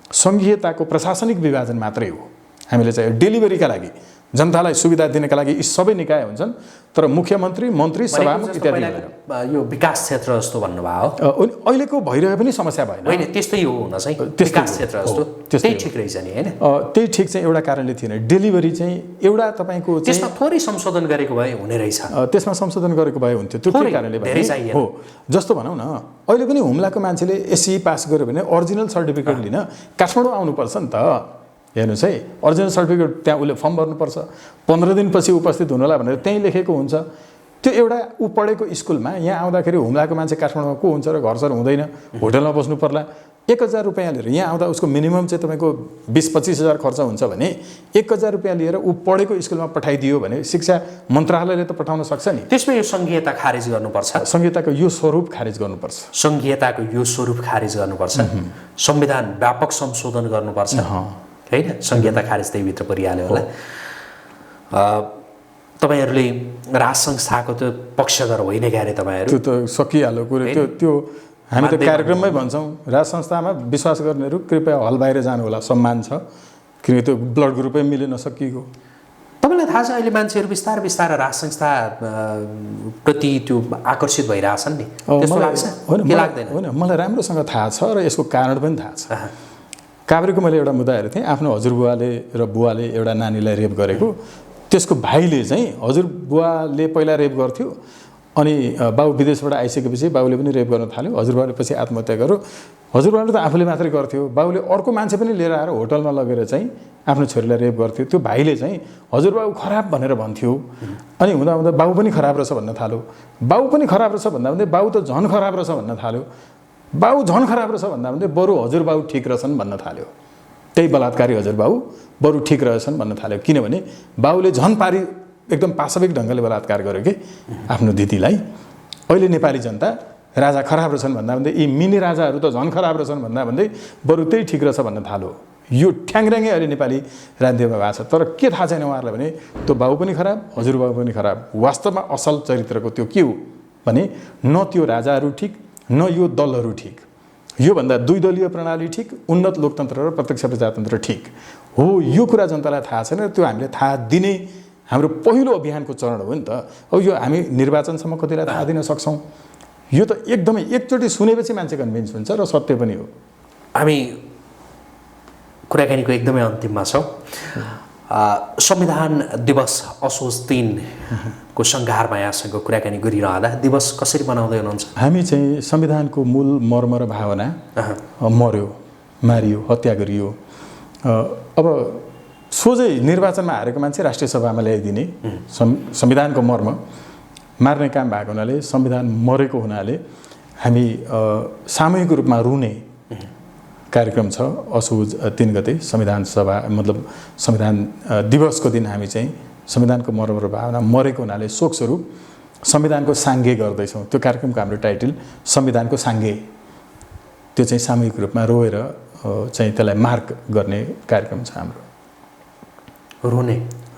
संघीयताको प्रशासनिक विभाजन मात्रै हो। हामीले चाहिँ डेलिभरीका लागि, जनतालाई सुविधा दिनका लागि यी सबै निकाय हुन्छन्, तर मुख्यमन्त्री, मन्त्री, सभामुख इत्यादि यो विकास क्षेत्र जस्तो भन्नुभयो। अहिलेको भइरहे पनि समस्या भएन होइन, त्यस्तै हो हुन चाहिँ विकास क्षेत्र जस्तो त्यही ठिक रहेछ नि होइन? त्यही ठिक चाहिँ एउटा कारणले थिएन, डेलिभरी चाहिँ एउटा तपाईँको त्यसमा थोरै संशोधन गरेको भए हुने रहेछ। त्यसमा संशोधन गरेको भए हुन्थ्यो, त्यो के कारणले हो। जस्तो भनौँ न, अहिले पनि हुम्लाको मान्छेले एससी पास गर्यो भने ओरिजिनल सर्टिफिकेट लिन काठमाडौँ आउनुपर्छ नि त। हेर्नुहोस् है, ओरिजिनल सर्टिफिकेट त्यहाँ उसले फर्म भर्नुपर्छ, 15 दिनपछि उपस्थित हुनुला भनेर त्यहीँ लेखेको हुन्छ। त्यो एउटा ऊ पढेको स्कुलमा यहाँ आउँदाखेरि हुम्लाको मान्छे काठमाडौँमा को हुन्छ र घरसर हुँदैन, होटलमा बस्नु पर्ला, 1000 रुपियाँ लिएर यहाँ आउँदा उसको मिनिमम चाहिँ तपाईँको 20-25 हजार खर्च हुन्छ भने 1000 रुपियाँ लिएर ऊ पढेको स्कुलमा पठाइदियो भने शिक्षा मन्त्रालयले त पठाउन सक्छ नि। त्यसमा यो संघीयता खारिज गर्नुपर्छ, संघीयताको यो स्वरूप खारिज गर्नुपर्छ, संघीयताको यो स्वरूप खारिज गर्नुपर्छ, संविधान व्यापक संशोधन गर्नुपर्छ होइन? संघीयता खारिज त्यहीभित्र परिहाल्यो होला। तपाईँहरूले राज संस्थाको त्यो पक्षधर होइन क्यारे तपाईँहरू? त्यो त सकिहाल्यो कुरो, त्यो हामी त कार्यक्रममै भन्छौँ, राज संस्थामा विश्वास गर्नेहरू कृपया हल बाहिर जानु होला, सम्मान छ, किनकि त्यो ब्लड ग्रुपै मिले नसकिएको। तपाईँलाई थाहा छ अहिले मान्छेहरू बिस्तारै बिस्तारै राज संस्था प्रति त्यो आकर्षित भइरहेछन् नि, त्यस्तो लाग्छ के लाग्दैन? होइन, मलाई राम्रोसँग थाहा छ र यसको कारण पनि थाहा छ। काभ्रेको मैले एउटा मुद्दा हेरेको थिएँ, आफ्नो हजुरबुवाले र बुवाले एउटा नानीलाई रेप गरेको, त्यसको भाइले चाहिँ हजुरबुवाले पहिला रेप गर्थ्यो, अनि बाउ विदेशबाट आइसकेपछि बाउले पनि रेप गर्न थाल्यो, हजुरबाउले पछि आत्महत्या गर्यो। हजुरबाउले त आफूले मात्रै गर्थ्यो, बाउले अर्को मान्छे पनि लिएर आएर होटलमा लगेर चाहिँ आफ्नो छोरीलाई रेप गर्थ्यो। त्यो भाइले चाहिँ हजुरबाउ खराब भनेर भन्थ्यो, अनि हुँदा हुँदा बाउ पनि खराब रहेछ भन्न थाल्यो, बाउ पनि खराब रहेछ भन्दा भन्दै बाउ त झन् खराब रहेछ भन्न थाल्यो, बाउ झन् खराब रहेछ भन्दा भन्दै बरु हजुरबाउ ठिक रहेछन् भन्न थाल्यो, त्यही बलात्कारी हजुरबाउ बरु ठिक रहेछन् भन्न थाल्यो। किनभने बाउले झन् पारी एकदम पाशविक ढङ्गले बलात्कार गर्यो कि आफ्नो दिदीलाई। अहिले नेपाली जनता राजा खराब रहेछन् भन्दा भन्दै यी मिनी राजाहरू त झन् खराब रहेछन् भन्दा भन्दै बरु त्यही ठिक रहेछ भन्न थाल्यो। यो ठ्याङ्ग्राङ्गै अहिले नेपाली राजनीतिमा भएको छ। तर के थाहा छैन उहाँहरूलाई भने त्यो बाबु पनि खराब, हजुरबाबु पनि खराब। वास्तवमा असल चरित्रको त्यो के हो भने न त्यो राजाहरू ठिक, न यो दलहरू ठिक। योभन्दा द्विदलीय प्रणाली ठिक, उन्नत लोकतन्त्र र प्रत्यक्ष प्रजातन्त्र ठिक हो। यो कुरा जनतालाई थाहा छैन। त्यो हामीले थाहा दिने हाम्रो पहिलो अभियानको चरण हो नि त। अब यो हामी निर्वाचनसम्म कतिलाई थाहा दिन सक्छौँ? यो त एकदमै एकचोटि सुनेपछि मान्छे कन्भिन्स हुन्छ र सत्य पनि हो। हामी कुराकानीको एकदमै अन्तिममा छौँ। संविधान दिवस असोज 3 को सङ्घारमा यहाँसँग कुराकानी गरिरहँदा दिवस कसरी मनाउँदै हुनुहुन्छ? हामी चाहिँ संविधानको मूल मर्म र भावना मर्यो, मारियो, हत्या गरियो। अब सोझै निर्वाचनमा हारेको मान्छे राष्ट्रिय सभामा ल्याइदिने संविधानको मर्म मार्ने काम भएको हुनाले, संविधान मरेको हुनाले हामी सामूहिक रूपमा रुने कार्यक्रम छ। असोज 3 गते संविधान सभा मतलब संविधान दिवसको दिन हामी चाहिँ संविधानको मर्म र भावना मरेको हुनाले शोक स्वरूप संविधानको साङ्गे गर्दैछौँ। त्यो कार्यक्रमको हाम्रो टाइटल संविधानको साङ्गे। त्यो चाहिँ सामूहिक रूपमा रोएर चाहिँ त्यसलाई मार्क गर्ने कार्यक्रम छ हाम्रो।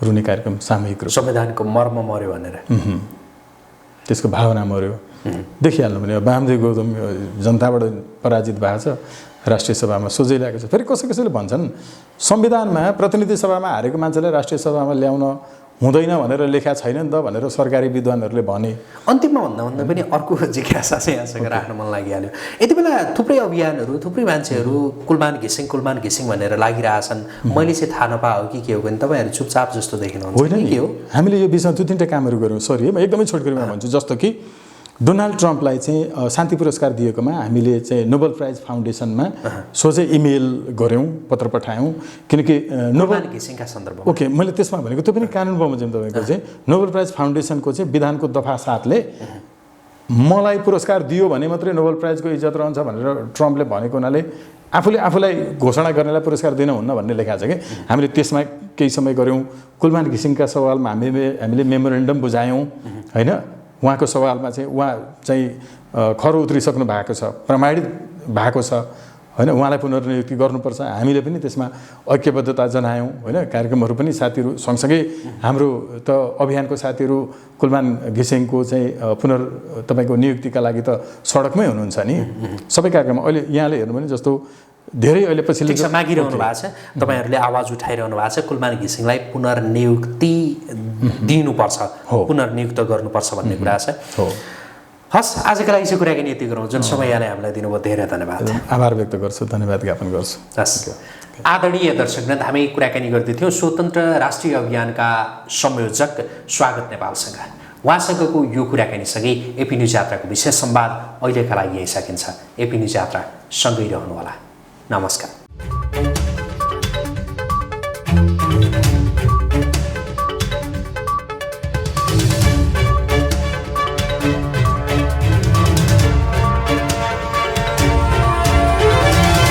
रुने कार्यक्रम सामूहिक रूप। संविधानको मर्म मर्यो भनेर त्यसको भावना मर्यो। देखिहाल्नु भने वामदेव गौतम जनताबाट पराजित भएको छ, राष्ट्रिय सभामा सोझै ल्याएको छ। फेरि कसैले भन्छन् संविधानमा प्रतिनिधि सभामा हारेको मान्छेलाई राष्ट्रिय सभामा ल्याउन हुँदैन भनेर लेखा छैन नि त भनेर सरकारी विद्वानहरूले भने। अन्तिममा भन्दा पनि अर्को जिज्ञासा चाहिँ यहाँसँग राख्न मन लागिहाल्यो। यति बेला थुप्रै अभियानहरू, थुप्रै मान्छेहरू कुलमान घिसिङ भनेर लागिरहेछन्। मैले चाहिँ थाहा नपाएको कि के हो भने तपाईँहरू चुपचाप जस्तो देखिनुहुन्छ। होइन नि, हामीले यो विषयमा 2-3टा कामहरू गऱ्यौँ। सरी म एकदमै छोटकरीमा भन्छु। जस्तो कि डोनाल्ड ट्रम्पलाई चाहिँ शान्ति पुरस्कार दिएकोमा हामीले चाहिँ नोबेल प्राइज फाउन्डेसनमा सोझै इमेल गऱ्यौँ, पत्र पठायौँ। किनकि नोबेल घिसिङका सन्दर्भमा ओके, मैले त्यसमा भनेको त्यो पनि कानुन बमोजिम तपाईँको चाहिँ नोबेल प्राइज फाउन्डेसनको चाहिँ विधानको दफा 7ले मलाई पुरस्कार दियो भने मात्रै नोबेल प्राइजको इज्जत रहन्छ भनेर ट्रम्पले भनेको हुनाले आफूलाई घोषणा गर्नेलाई पुरस्कार दिनुहुन्न भन्ने लेखा छ कि। हामीले त्यसमा केही समय गऱ्यौँ। कुलमान घिसिङका सवालमा हामीले मेमोरेन्डम बुझायौँ होइन। उहाँको सवालमा चाहिँ उहाँ चाहिँ खरो उत्रिसक्नु भएको छ, प्रमाणित भएको छ होइन। उहाँलाई पुनर्नियुक्ति गर्नुपर्छ। हामीले पनि त्यसमा ऐक्यबद्धता जनायौँ होइन। कार्यक्रमहरू पनि साथीहरू सँगसँगै हाम्रो त अभियानको साथीहरू कुलमान घिसिङको चाहिँ तपाईँको नियुक्तिका लागि त सडकमै हुनुहुन्छ नि। सबै कार्यक्रम अहिले यहाँले हेर्नु भने जस्तो धेरै अहिले पछिल्लो मागिरहनु भएको छ, तपाईँहरूले आवाज उठाइरहनु भएको छ कुलमान घिसिङलाई पुनर्नियुक्ति दिनुपर्छ, पुनर्नियुक्त गर्नुपर्छ भन्ने कुरा छ। हस्, आजको लागि चाहिँ कुराकानी यति गरौँ। जुन समय यहाँले हामीलाई दिनुभयो धेरै धन्यवाद। आभार व्यक्त गर्छु, धन्यवाद ज्ञापन गर्छु। हस्, आदरणीय दर्शकवृन्द, हामी कुराकानी गर्दै थियौँ स्वतन्त्र राष्ट्रिय अभियानका संयोजक स्वागत नेपालसँग। उहाँसँगको यो कुराकानीसँगै एपी न्युज यात्राको विशेष संवाद अहिलेका लागि यही सकिन्छ। एपी न्युज यात्रा सँगै रहनुहोला। नमस्कार।